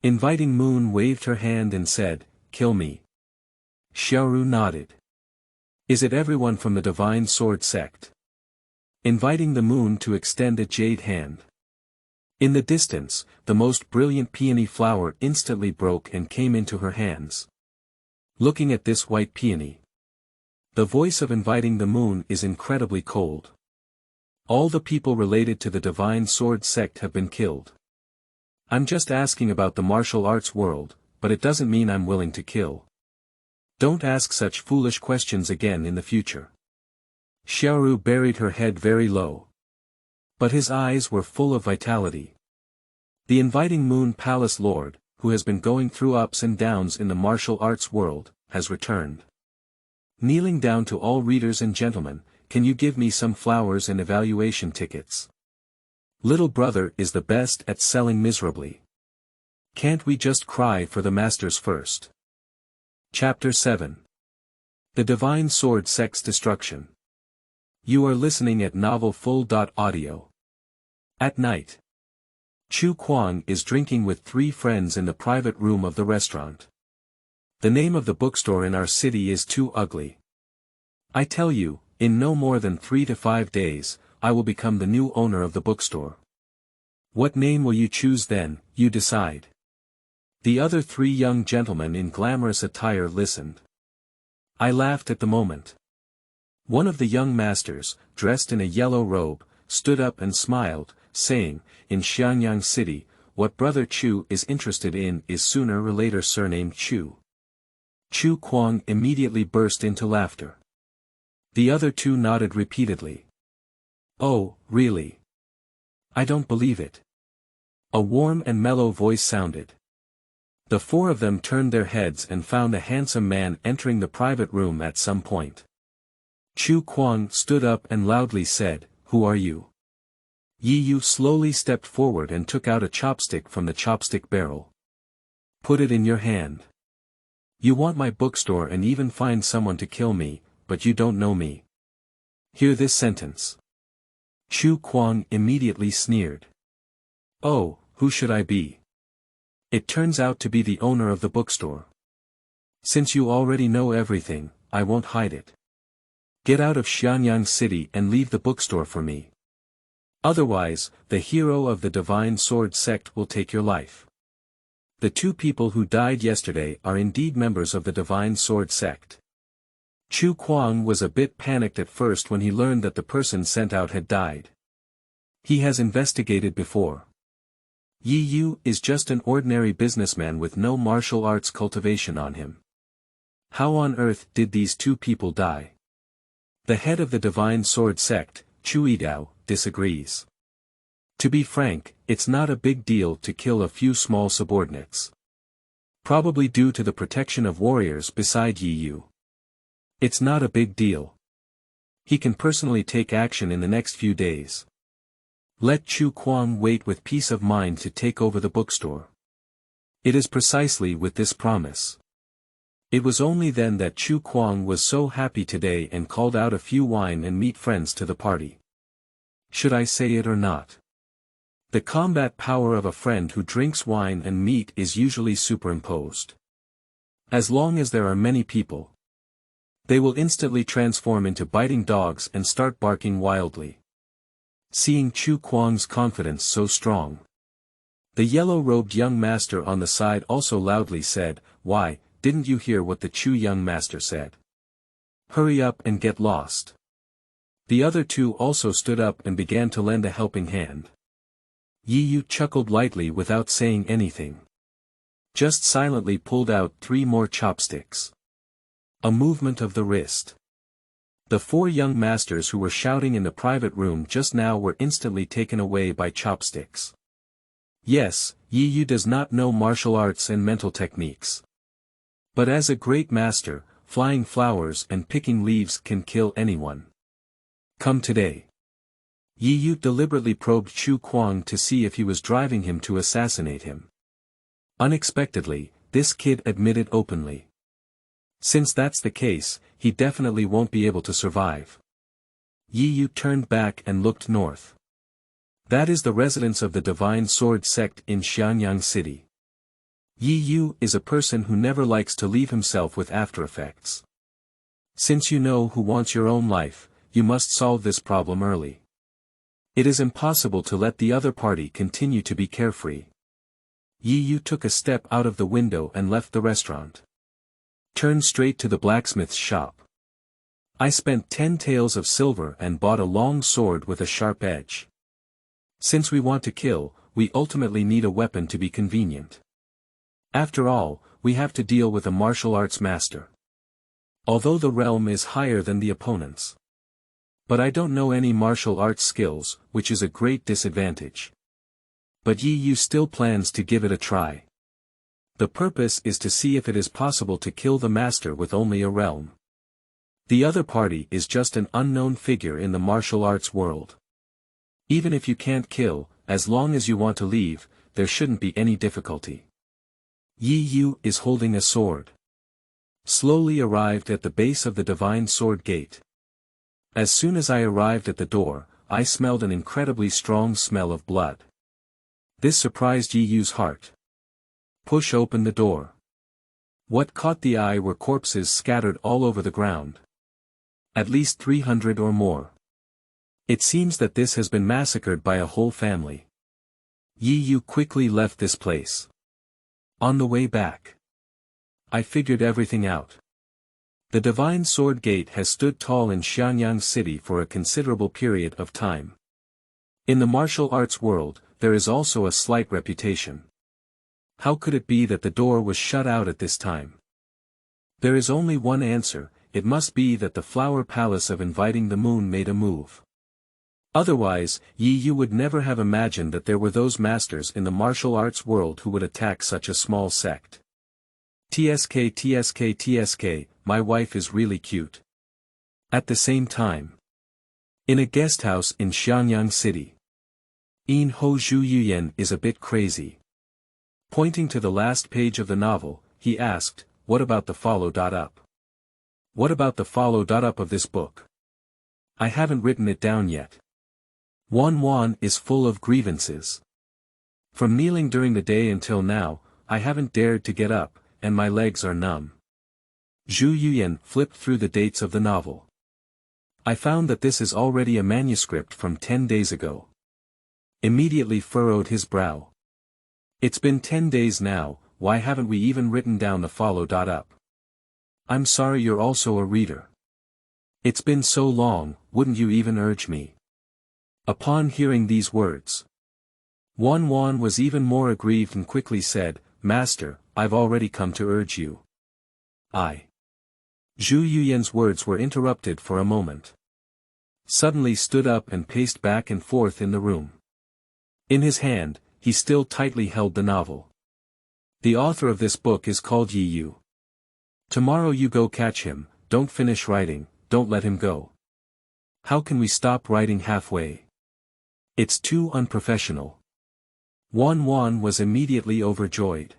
Inviting Moon waved her hand and said, kill me. Xiaoru nodded. Is it everyone from the Divine Sword Sect? Inviting the Moon to extend a jade hand. In the distance, the most brilliant peony flower instantly broke and came into her hands. Looking at this white peony. The voice of inviting the Moon is incredibly cold. All the people related to the Divine Sword Sect have been killed. I'm just asking about the martial arts world, but it doesn't mean I'm willing to kill. Don't ask such foolish questions again in the future. Xiaoru buried her head very low. But his eyes were full of vitality. The inviting Moon Palace Lord, who has been going through ups and downs in the martial arts world, has returned. Kneeling down to all readers and gentlemen, can you give me some flowers and evaluation tickets? Little brother is the best at selling miserably. Can't we just cry for the masters first? Chapter 7. The Divine Sword Sect's Destruction. You are listening at novelfull.audio. At night. Chu Kuang is drinking with 3 friends in the private room of the restaurant. The name of the bookstore in our city is too ugly. I tell you, in no more than 3 to 5 days, I will become the new owner of the bookstore. What name will you choose then, you decide. The other 3 young gentlemen in glamorous attire listened. I laughed at the moment. One of the young masters, dressed in a yellow robe, stood up and smiled, saying, in Xianyang City, what Brother Chu is interested in is sooner or later surnamed Chu. Chu Kuang immediately burst into laughter. The other 2 nodded repeatedly. Oh, really? I don't believe it. A warm and mellow voice sounded. The 4 of them turned their heads and found a handsome man entering the private room at some point. Chu Kuang stood up and loudly said, who are you? Yiyu slowly stepped forward and took out a chopstick from the chopstick barrel. Put it in your hand. You want my bookstore and even find someone to kill me, but you don't know me. Hear this sentence. Chu Kuang immediately sneered. Oh, who should I be? It turns out to be the owner of the bookstore. Since you already know everything, I won't hide it. Get out of Xianyang City and leave the bookstore for me. Otherwise, the hero of the Divine Sword Sect will take your life. The 2 people who died yesterday are indeed members of the Divine Sword Sect. Chu Kuang was a bit panicked at first when he learned that the person sent out had died. He has investigated before. Yiyu is just an ordinary businessman with no martial arts cultivation on him. How on earth did these 2 people die? The head of the Divine Sword Sect, Chu Yidao, disagrees. To be frank, it's not a big deal to kill a few small subordinates. Probably due to the protection of warriors beside Yiyu. It's not a big deal. He can personally take action in the next few days. Let Chu Kuang wait with peace of mind to take over the bookstore. It is precisely with this promise. It was only then that Chu Kuang was so happy today and called out a few wine and meat friends to the party. Should I say it or not? The combat power of a friend who drinks wine and meat is usually superimposed. As long as there are many people, they will instantly transform into biting dogs and start barking wildly. Seeing Chu Kuang's confidence so strong, the yellow-robed young master on the side also loudly said, why, didn't you hear what the Chu young master said? Hurry up and get lost. The other 2 also stood up and began to lend a helping hand. Yiyu chuckled lightly without saying anything. Just silently pulled out 3 more chopsticks. A movement of the wrist. The 4 young masters who were shouting in the private room just now were instantly taken away by chopsticks. Yes, Yiyu does not know martial arts and mental techniques. But as a great master, flying flowers and picking leaves can kill anyone. Come today. Yiyu deliberately probed Chu Kuang to see if he was driving him to assassinate him. Unexpectedly, this kid admitted openly. Since that's the case, he definitely won't be able to survive. Yiyu turned back and looked north. That is the residence of the Divine Sword Sect in Xianyang City. Yiyu is a person who never likes to leave himself with after effects. Since you know who wants your own life, you must solve this problem early. It is impossible to let the other party continue to be carefree. Yiyu took a step out of the window and left the restaurant. Turned straight to the blacksmith's shop. I spent 10 taels of silver and bought a long sword with a sharp edge. Since we want to kill, we ultimately need a weapon to be convenient. After all, we have to deal with a martial arts master. Although the realm is higher than the opponent's. But I don't know any martial arts skills, which is a great disadvantage. But Yiyu still plans to give it a try. The purpose is to see if it is possible to kill the master with only a realm. The other party is just an unknown figure in the martial arts world. Even if you can't kill, as long as you want to leave, there shouldn't be any difficulty. Yiyu is holding a sword. Slowly arrived at the base of the Divine Sword Gate. As soon as I arrived at the door, I smelled an incredibly strong smell of blood. This surprised Yiyu's heart. Push open the door. What caught the eye were corpses scattered all over the ground. At least 300 or more. It seems that this has been massacred by a whole family. Yiyu quickly left this place. On the way back, I figured everything out. The Divine Sword Gate has stood tall in Xianyang City for a considerable period of time. In the martial arts world, there is also a slight reputation. How could it be that the door was shut out at this time? There is only one answer, it must be that the Flower Palace of Inviting the Moon made a move. Otherwise, Yiyu would never have imagined that there were those masters in the martial arts world who would attack such a small sect. TSK, my wife is really cute. At the same time, in a guest house in Xianyang City, Yin Ho Zhu Yuyan is a bit crazy. Pointing to the last page of the novel, he asked, what about the follow-up? What about the follow-up of this book? I haven't written it down yet. Wan is full of grievances. From kneeling during the day until now, I haven't dared to get up, and my legs are numb. Zhu Yuyan flipped through the dates of the novel. I found that this is already a manuscript from 10 days ago. Immediately furrowed his brow. It's been 10 days now, why haven't we even written down the follow-up? I'm sorry you're also a reader. It's been so long, wouldn't you even urge me? Upon hearing these words, Wan was even more aggrieved and quickly said, Master, I've already come to urge you. Zhu Yuyan's words were interrupted for a moment. Suddenly stood up and paced back and forth in the room. In his hand, he still tightly held the novel. The author of this book is called Yiyu. Tomorrow you go catch him, don't finish writing, don't let him go. How can we stop writing halfway? It's too unprofessional. Wan was immediately overjoyed.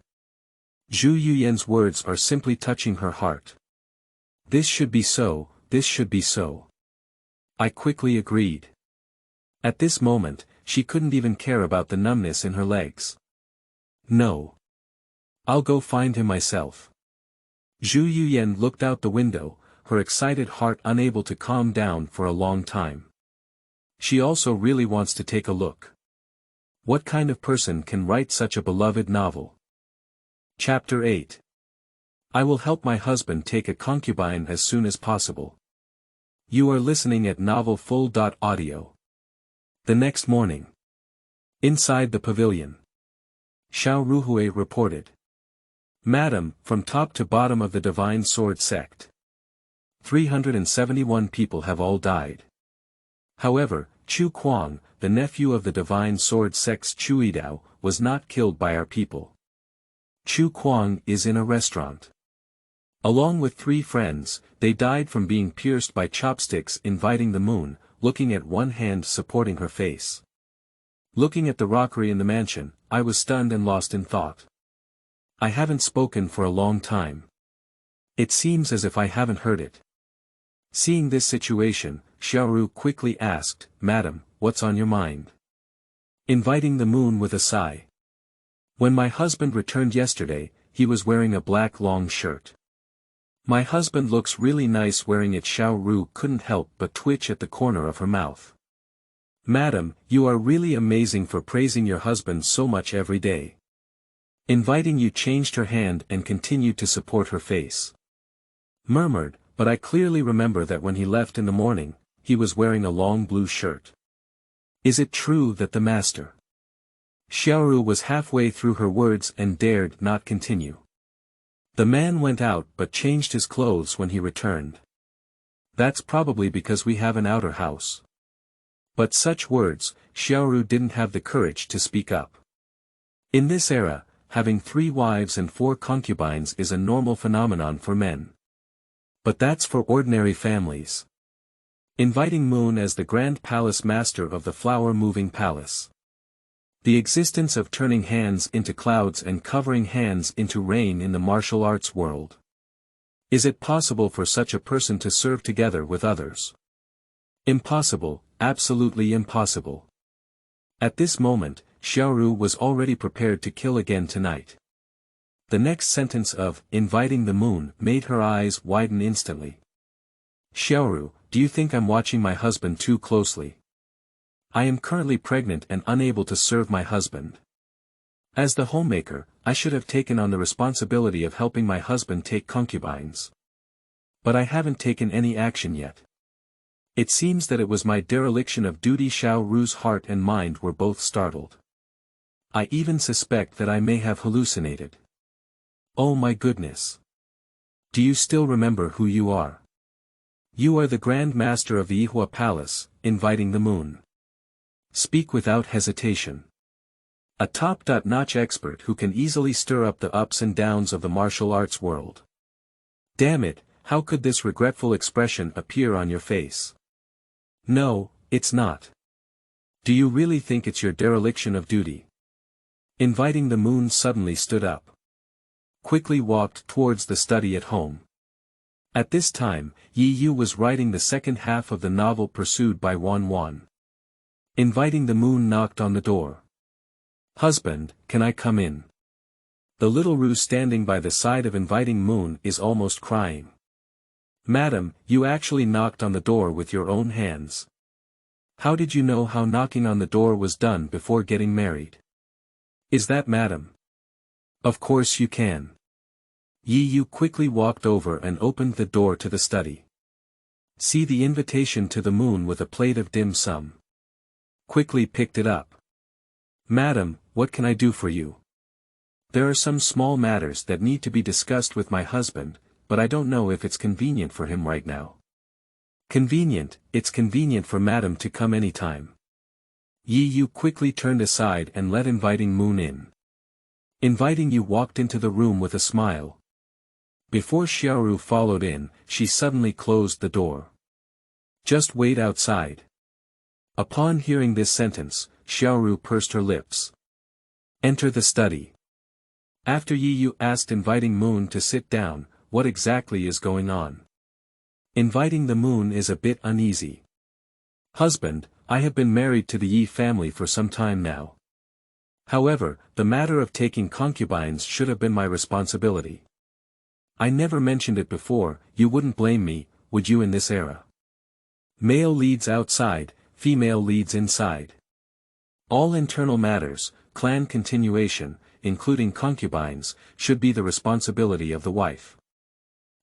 Zhu Yuyan's words are simply touching her heart. This should be so, this should be so. I quickly agreed. At this moment, she couldn't even care about the numbness in her legs. No. I'll go find him myself. Zhu Yuyan looked out the window, her excited heart unable to calm down for a long time. She also really wants to take a look. What kind of person can write such a beloved novel? Chapter 8. I will help my husband take a concubine as soon as possible. You are listening at novelfull.audio. The next morning. Inside the pavilion. Xiao Ruhui reported. Madam, from top to bottom of the Divine Sword Sect. 371 people have all died. However, Chu Kuang, the nephew of the Divine Sword Sect's Chuidao, was not killed by our people. Chu Kuang is in a restaurant. Along with 3 friends, they died from being pierced by chopsticks inviting the moon, looking at one hand supporting her face. Looking at the rockery in the mansion, I was stunned and lost in thought. I haven't spoken for a long time. It seems as if I haven't heard it. Seeing this situation, Xiaoru quickly asked, Madam, what's on your mind? Inviting the moon with a sigh. When my husband returned yesterday, he was wearing a black long shirt. My husband looks really nice wearing it. Xiaoru couldn't help but twitch at the corner of her mouth. Madam, you are really amazing for praising your husband so much every day. Inviting you changed her hand and continued to support her face. Murmured, but I clearly remember that when he left in the morning, he was wearing a long blue shirt. Is it true that the master? Xiaoru was halfway through her words and dared not continue. The man went out but changed his clothes when he returned. That's probably because we have an outer house. But such words, Xiaoru didn't have the courage to speak up. In this era, having 3 wives and 4 concubines is a normal phenomenon for men. But that's for ordinary families. Inviting Moon as the Grand Palace Master of the Flower-Moving Palace. The existence of turning hands into clouds and covering hands into rain in the martial arts world. Is it possible for such a person to serve together with others? Impossible, absolutely impossible. At this moment, Xiaoru was already prepared to kill again tonight. The next sentence of, inviting the moon, made her eyes widen instantly. Xiaoru, do you think I'm watching my husband too closely? I am currently pregnant and unable to serve my husband. As the homemaker, I should have taken on the responsibility of helping my husband take concubines. But I haven't taken any action yet. It seems that it was my dereliction of duty. Xiaoru's heart and mind were both startled. I even suspect that I may have hallucinated. Oh my goodness. Do you still remember who you are? You are the Grand Master of the Yihua Palace, inviting the moon. Speak without hesitation. A top-notch expert who can easily stir up the ups and downs of the martial arts world. Damn it, how could this regretful expression appear on your face? No, it's not. Do you really think it's your dereliction of duty? Inviting the moon suddenly stood up. Quickly walked towards the study at home. At this time, Yiyu was writing the second half of the novel pursued by Wan. Inviting the moon knocked on the door. Husband, can I come in? The little Ru standing by the side of inviting moon is almost crying. Madam, you actually knocked on the door with your own hands. How did you know how knocking on the door was done before getting married? Is that madam? Of course you can. Yiyu quickly walked over and opened the door to the study. See the invitation to the moon with a plate of dim sum. Quickly picked it up. Madam, what can I do for you? There are some small matters that need to be discussed with my husband, but I don't know if it's convenient for him right now. Convenient, it's convenient for madam to come anytime. Yiyu quickly turned aside and let inviting moon in. Inviting you walked into the room with a smile. Before Xiaoru followed in, she suddenly closed the door. Just wait outside. Upon hearing this sentence, Xiaoru pursed her lips. Enter the study. After Yiyu asked inviting moon to sit down, what exactly is going on? Inviting the moon is a bit uneasy. Husband, I have been married to the Yi family for some time now. However, the matter of taking concubines should have been my responsibility. I never mentioned it before. You wouldn't blame me, would you, in this era? Male leads outside, female leads inside. All internal matters, clan continuation, including concubines, should be the responsibility of the wife.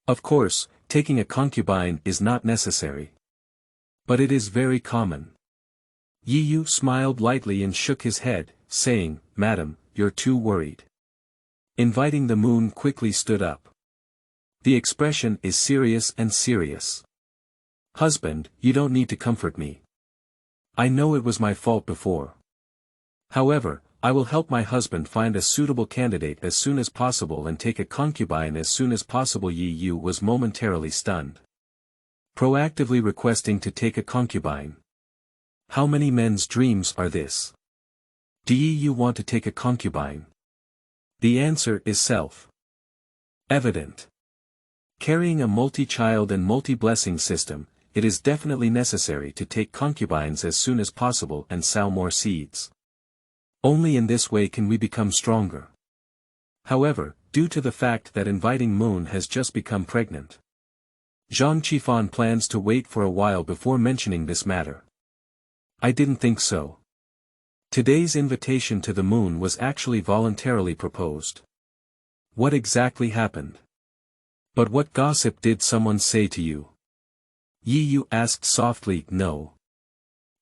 Of course, taking a concubine is not necessary. But it is very common. Yiyu smiled lightly and shook his head, saying, Madam, you're too worried. Inviting the moon quickly stood up. The expression is serious and serious. Husband, you don't need to comfort me. I know it was my fault before. However, I will help my husband find a suitable candidate as soon as possible and take a concubine as soon as possible. Yiyu was momentarily stunned. Proactively requesting to take a concubine. How many men's dreams are this? Do Yiyu want to take a concubine? The answer is self-evident. Carrying a multi-child and multi-blessing system, it is definitely necessary to take concubines as soon as possible and sow more seeds. Only in this way can we become stronger. However, due to the fact that inviting moon has just become pregnant, Zhang Qifan plans to wait for a while before mentioning this matter. I didn't think so. Today's invitation to the moon was actually voluntarily proposed. What exactly happened? But what gossip did someone say to you? Yiyu asked softly. No.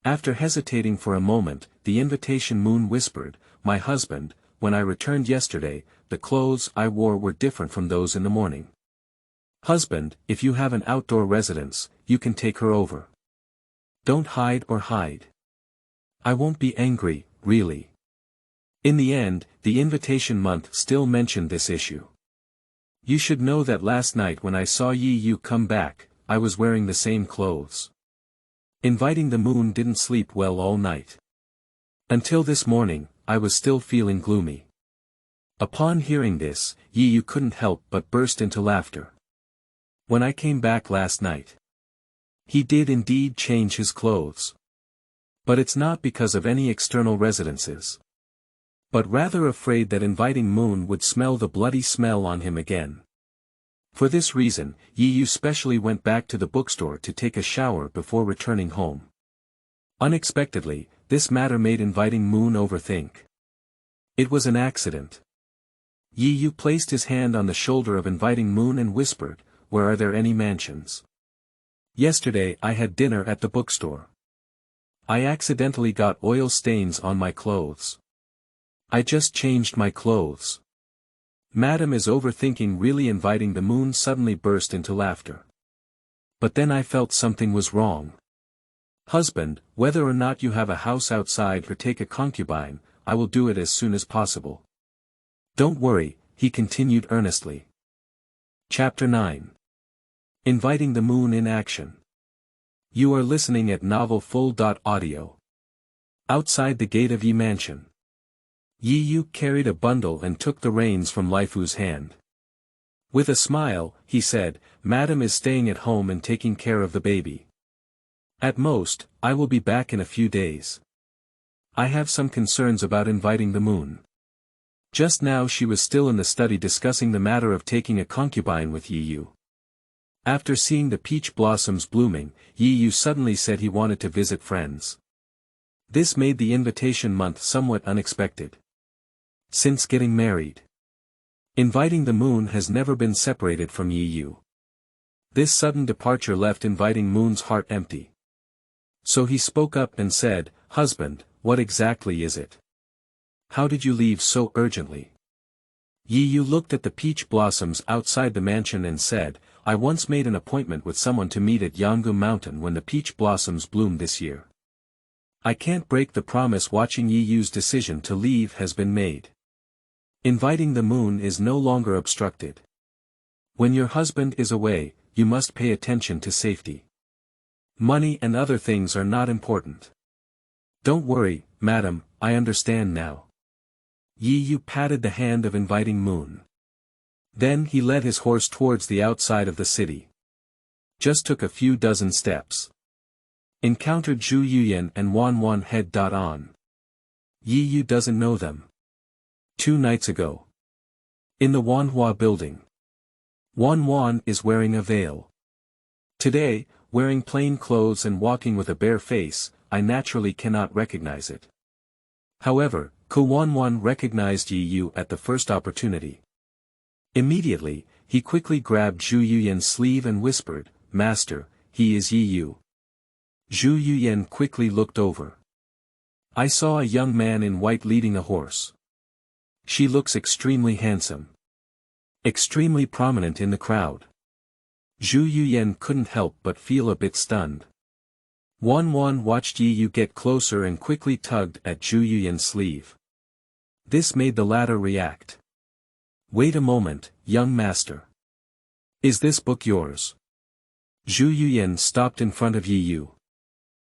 After hesitating for a moment, the invitation moon whispered, my husband, when I returned yesterday, the clothes I wore were different from those in the morning. Husband, if you have an outdoor residence, you can take her over. Don't hide or hide. I won't be angry, really. In the end, the invitation month still mentioned this issue. You should know that last night when I saw Yiyu come back, I was wearing the same clothes. Inviting the moon didn't sleep well all night. Until this morning, I was still feeling gloomy. Upon hearing this, Yiyu couldn't help but burst into laughter. When I came back last night, he did indeed change his clothes. But it's not because of any external residences. But rather afraid that inviting moon would smell the bloody smell on him again. For this reason, Yiyu specially went back to the bookstore to take a shower before returning home. Unexpectedly, this matter made inviting moon overthink. It was an accident. Yiyu placed his hand on the shoulder of inviting moon and whispered, where are there any mansions? Yesterday I had dinner at the bookstore. I accidentally got oil stains on my clothes. I just changed my clothes. Madam is overthinking really. Inviting the moon suddenly burst into laughter. But then I felt something was wrong. Husband, whether or not you have a house outside or take a concubine, I will do it as soon as possible. Don't worry, he continued earnestly. Chapter 9. Inviting the moon in action. You are listening at Novel Full.Audio. Outside the gate of Yi Mansion, Yiyu carried a bundle and took the reins from Laifu's hand. With a smile, he said, Madam is staying at home and taking care of the baby. At most, I will be back in a few days. I have some concerns about inviting the moon. Just now she was still in the study discussing the matter of taking a concubine with Yiyu. After seeing the peach blossoms blooming, Yiyu suddenly said he wanted to visit friends. This made the invitation month somewhat unexpected. Since getting married, inviting the moon has never been separated from Yiyu. This sudden departure left inviting moon's heart empty. So he spoke up and said, Husband, what exactly is it? How did you leave so urgently? Yiyu looked at the peach blossoms outside the mansion and said, I once made an appointment with someone to meet at Yanggu Mountain when the peach blossoms bloomed this year. I can't break the promise. Watching Yiyu's decision to leave has been made. Inviting the moon is no longer obstructed. When your husband is away, you must pay attention to safety. Money and other things are not important. Don't worry, madam, I understand now. Yiyu patted the hand of inviting moon. Then he led his horse towards the outside of the city. Just took a few dozen steps. Encountered Zhu Yuyan and Wan head on. Yiyu doesn't know them. 2 nights ago. In the Wanhua building. Wan is wearing a veil. Today, wearing plain clothes and walking with a bare face, I naturally cannot recognize it. However, Ko Wan recognized Yiyu at the first opportunity. Immediately, he quickly grabbed Zhu Yuyan's sleeve and whispered, Master, he is Yiyu. Zhu Yuyan quickly looked over. I saw a young man in white leading a horse. She looks extremely handsome. Extremely prominent in the crowd. Zhu Yuyan couldn't help but feel a bit stunned. Wan watched Yiyu get closer and quickly tugged at Zhu Yuyan's sleeve. This made the latter react. Wait a moment, young master. Is this book yours? Zhu Yuyan stopped in front of Yiyu.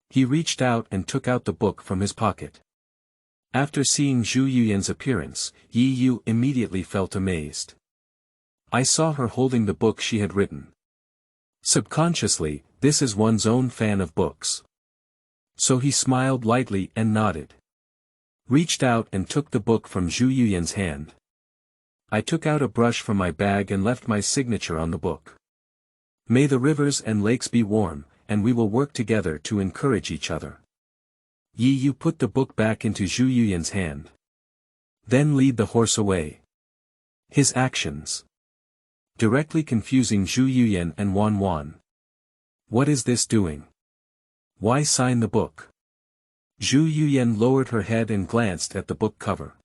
He reached out and took out the book from his pocket. After seeing Zhu Yuyan's appearance, Yihua immediately felt amazed. I saw her holding the book she had written. Subconsciously, this is one's own fan of books. So he smiled lightly and nodded. Reached out and took the book from Zhu Yuyan's hand. I took out a brush from my bag and left my signature on the book. May the rivers and lakes be warm, and we will work together to encourage each other. Yihua put the book back into Zhu Yuyan's hand. Then lead the horse away. His actions. Directly confusing Zhu Yuyan and Wan. What is this doing? Why sign the book? Zhu Yuyan lowered her head and glanced at the book cover.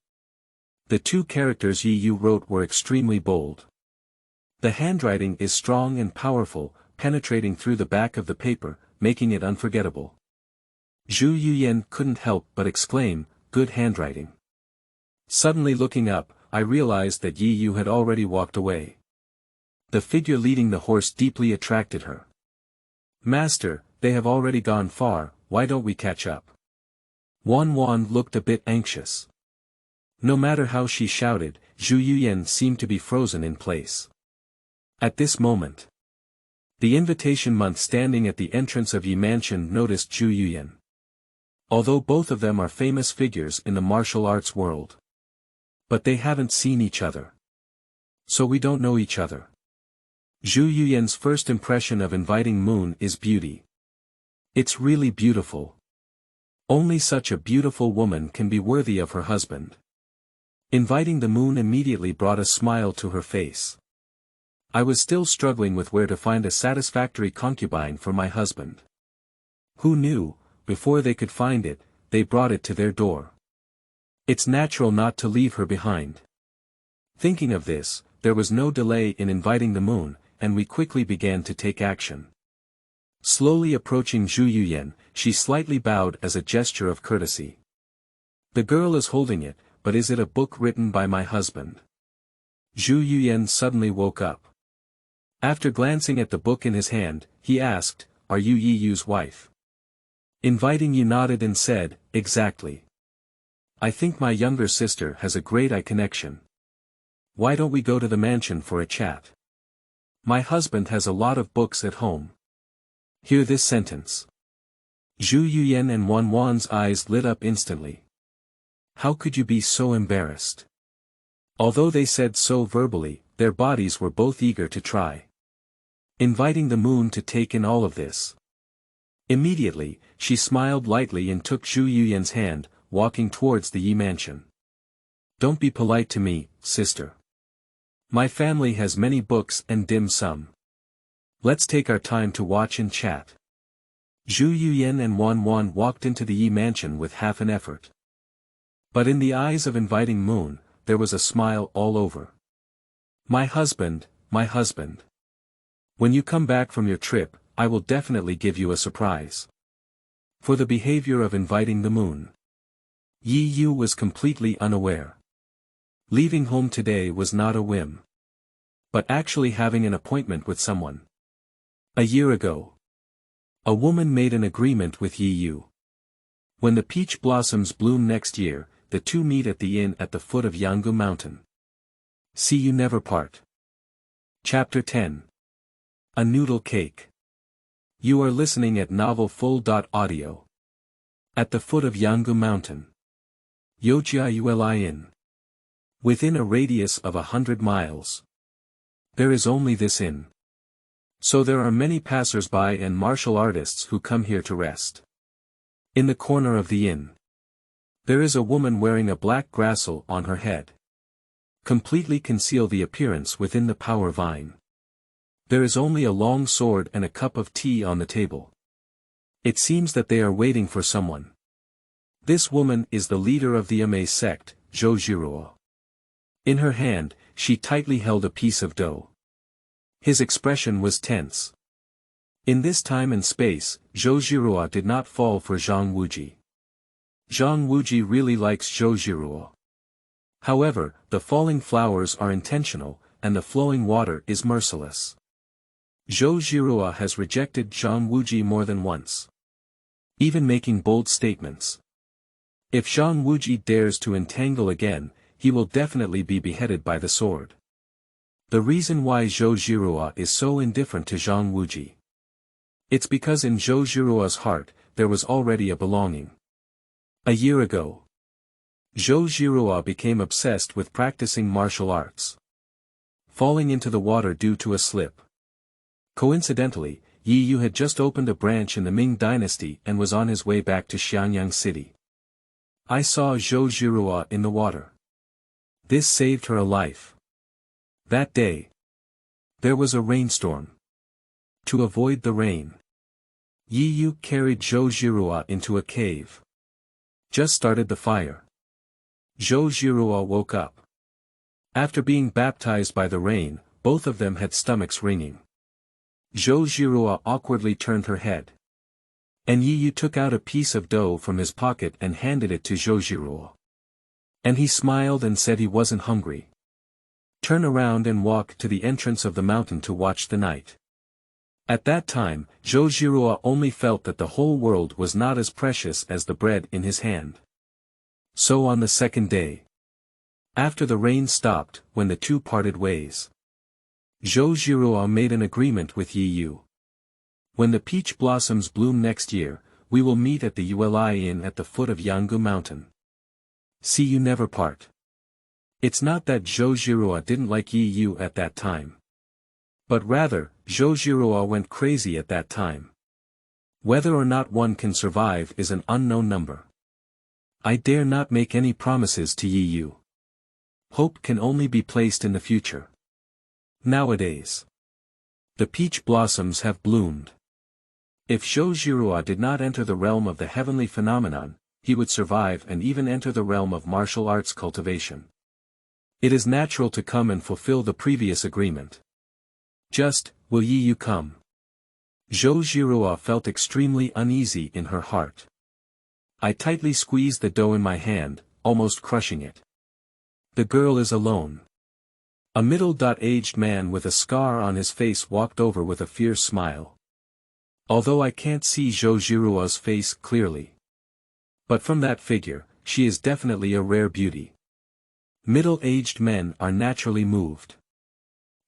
The two characters Yihua wrote were extremely bold. The handwriting is strong and powerful, penetrating through the back of the paper, making it unforgettable. Zhu Yuyan couldn't help but exclaim, "Good handwriting." Suddenly looking up, I realized that Yihua had already walked away. The figure leading the horse deeply attracted her. "Master, they have already gone far, why don't we catch up?" Wan looked a bit anxious. No matter how she shouted, Zhu Yuyan seemed to be frozen in place. At this moment, the invitation monk standing at the entrance of Yi Mansion noticed Zhu Yuyan. Although both of them are famous figures in the martial arts world. But they haven't seen each other. So we don't know each other. Zhu Yuyan's first impression of inviting Moon is beauty. It's really beautiful. Only such a beautiful woman can be worthy of her husband. Inviting the Moon immediately brought a smile to her face. I was still struggling with where to find a satisfactory concubine for my husband. Who knew, before they could find it, they brought it to their door. It's natural not to leave her behind. Thinking of this, there was no delay in inviting the Moon, and we quickly began to take action. Slowly approaching Zhu Yuyan, she slightly bowed as a gesture of courtesy. The girl is holding it, but is it a book written by my husband? Zhu Yuyan suddenly woke up. After glancing at the book in his hand, he asked, "Are you Yihua's wife?" Inviting Yi nodded and said, "Exactly. I think my younger sister has a great eye connection. Why don't we go to the mansion for a chat? My husband has a lot of books at home." Hear this sentence. Zhu Yuyan and Wan's eyes lit up instantly. How could you be so embarrassed? Although they said so verbally, their bodies were both eager to try. Inviting the Moon to take in all of this. Immediately, she smiled lightly and took Zhu Yuyan's hand, walking towards the Yi mansion. "Don't be polite to me, sister. My family has many books and dim sum. Let's take our time to watch and chat." Zhu Yuyan and Wan walked into the Yi mansion with half an effort. But in the eyes of inviting Moon, there was a smile all over. My husband. When you come back from your trip, I will definitely give you a surprise." For the behavior of inviting the Moon, Yihua was completely unaware. Leaving home today was not a whim, but actually having an appointment with someone. A year ago, a woman made an agreement with Yihua. When the peach blossoms bloom next year, the two meet at the inn at the foot of Zongwu Mountain. See you never part. Chapter 10. A Noodle Cake. You are listening at Novel Full.Audio. At the foot of Zongwu Mountain. Yuyan. Within a radius of 100 miles. There is only this inn. So there are many passers-by and martial artists who come here to rest. In the corner of the inn, there is a woman wearing a black grassel on her head. Completely conceal the appearance within the power vine. There is only a long sword and a cup of tea on the table. It seems that they are waiting for someone. This woman is the leader of the Emei sect, Zhou Zhiruo. In her hand, she tightly held a piece of dough. His expression was tense. In this time and space, Zhou Zhiruo did not fall for Zhang Wuji. Zhang Wuji really likes Zhou Zhiruo. However, the falling flowers are intentional, and the flowing water is merciless. Zhou Zhiruo has rejected Zhang Wuji more than once, even making bold statements. If Zhang dares to entangle again, he will definitely be beheaded by the sword. The reason why Zhou Zhiruo is so indifferent to Zhang. It's because in Zhou Zhiruo's heart, there was already a belonging. A year ago, Zhou Zhiruo became obsessed with practicing martial arts. Falling into the water due to a slip. Coincidentally, Yiyu had just opened a branch in the Ming dynasty and was on his way back to Xianyang City. I saw Zhou Zhiruo in the water. This saved her a life. That day, there was a rainstorm. To avoid the rain, Yiyu carried Zhou Zhiruo into a cave. Just started the fire. Zhou Zhiruo woke up. After being baptized by the rain, both of them had stomachs ringing. Zhou Zhiruo awkwardly turned her head. And Yiyu took out a piece of dough from his pocket and handed it to Zhou Zhiruo. And he smiled and said he wasn't hungry. Turn around and walk to the entrance of the mountain to watch the night. At that time, Zhou Zhiruo only felt that the whole world was not as precious as the bread in his hand. So on the second day, after the rain stopped, when the two parted ways, Zhou Zhiruo made an agreement with Yiyu. When the peach blossoms bloom next year, we will meet at the Uli Inn at the foot of Yanggu Mountain. See you never part. It's not that Zhou Zhiruo didn't like Yiyu at that time. But rather, Zhou Zhiruo went crazy at that time. Whether or not one can survive is an unknown number. I dare not make any promises to Yiyu. Hope can only be placed in the future. Nowadays, the peach blossoms have bloomed. If Zhou Zhiruo did not enter the realm of the heavenly phenomenon, he would survive and even enter the realm of martial arts cultivation. It is natural to come and fulfill the previous agreement. Just, will Yiyu come? Zhou Zhiruo felt extremely uneasy in her heart. I tightly squeezed the dough in my hand, almost crushing it. The girl is alone. A middle-aged man with a scar on his face walked over with a fierce smile. Although I can't see Zhou Zhiruo's face clearly. But from that figure, she is definitely a rare beauty. Middle-aged men are naturally moved.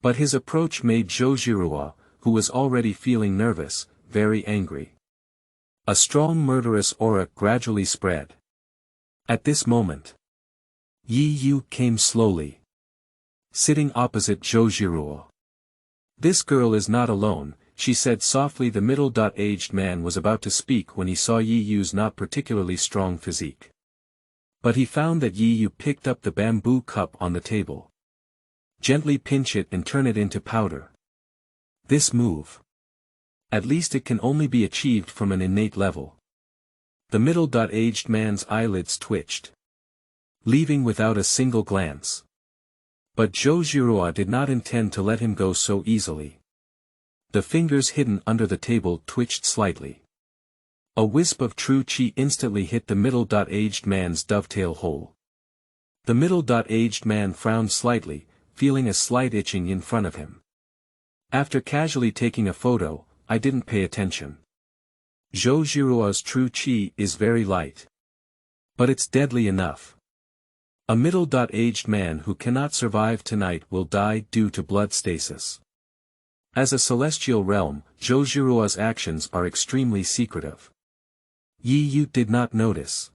But his approach made Zhou Zhiruo, who was already feeling nervous, very angry. A strong murderous aura gradually spread. At this moment, Yiyu came slowly, sitting opposite Zhou Zhiruo. This girl is not alone, she said softly. The middle-aged man was about to speak when he saw Yiyu's not particularly strong physique. But he found that Yiyu picked up the bamboo cup on the table. Gently pinch it and turn it into powder. This move. At least it can only be achieved from an innate level. The middle-aged man's eyelids twitched, leaving without a single glance. But Zhou Zhiruo did not intend to let him go so easily. The fingers hidden under the table twitched slightly. A wisp of true qi instantly hit the middle-aged man's dovetail hole. The middle-aged man frowned slightly, feeling a slight itching in front of him. After casually taking a photo, I didn't pay attention. Zhou Zhiruo's true qi is very light. But it's deadly enough. A middle-aged man who cannot survive tonight will die due to blood stasis. As a celestial realm, Zhou Zhiruo's actions are extremely secretive. Yiyu did not notice.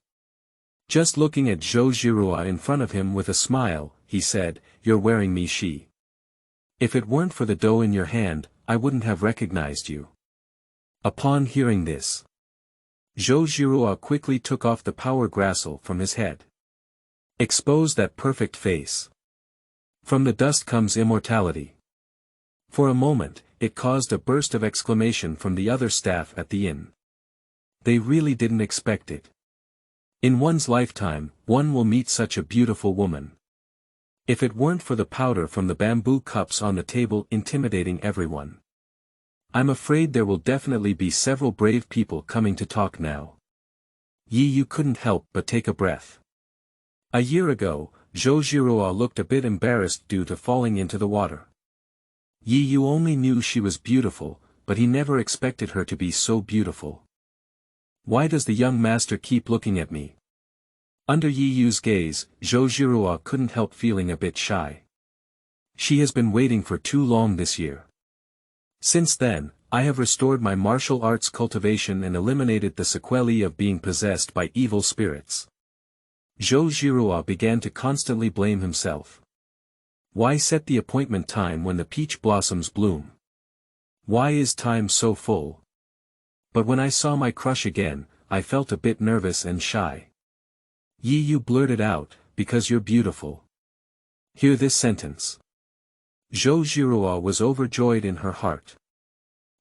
Just looking at Zhou Zhiruo in front of him with a smile, he said, "You're wearing me shi. If it weren't for the dough in your hand, I wouldn't have recognized you." Upon hearing this, Zhou Zhiruo quickly took off the power grassel from his head. Expose that perfect face. From the dust comes immortality. For a moment, it caused a burst of exclamation from the other staff at the inn. They really didn't expect it. In one's lifetime, one will meet such a beautiful woman. If it weren't for the powder from the bamboo cups on the table intimidating everyone, I'm afraid there will definitely be several brave people coming to talk now. Yiyu couldn't help but take a breath. A year ago, Zhou Zhiruo looked a bit embarrassed due to falling into the water. Yiyu only knew she was beautiful, but he never expected her to be so beautiful. Why does the young master keep looking at me? Under Yiyu's gaze, Zhou Zhiruo couldn't help feeling a bit shy. She has been waiting for too long this year. Since then, I have restored my martial arts cultivation and eliminated the sequelae of being possessed by evil spirits. Zhou Zhiruo began to constantly blame himself. Why set the appointment time when the peach blossoms bloom? Why is time so full? But when I saw my crush again, I felt a bit nervous and shy. Yiyu blurted out, because you're beautiful. Hear this sentence. Zhou Zhiruo was overjoyed in her heart.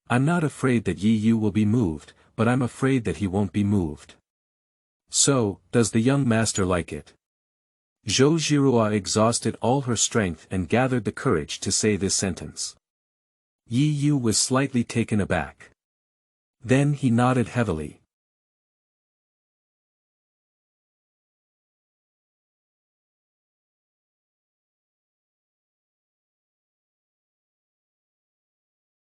I'm not afraid that Yiyu will be moved, but I'm afraid that he won't be moved. So, does the young master like it? Zhou Zhiruo exhausted all her strength and gathered the courage to say this sentence. Yiyu was slightly taken aback. Then he nodded heavily.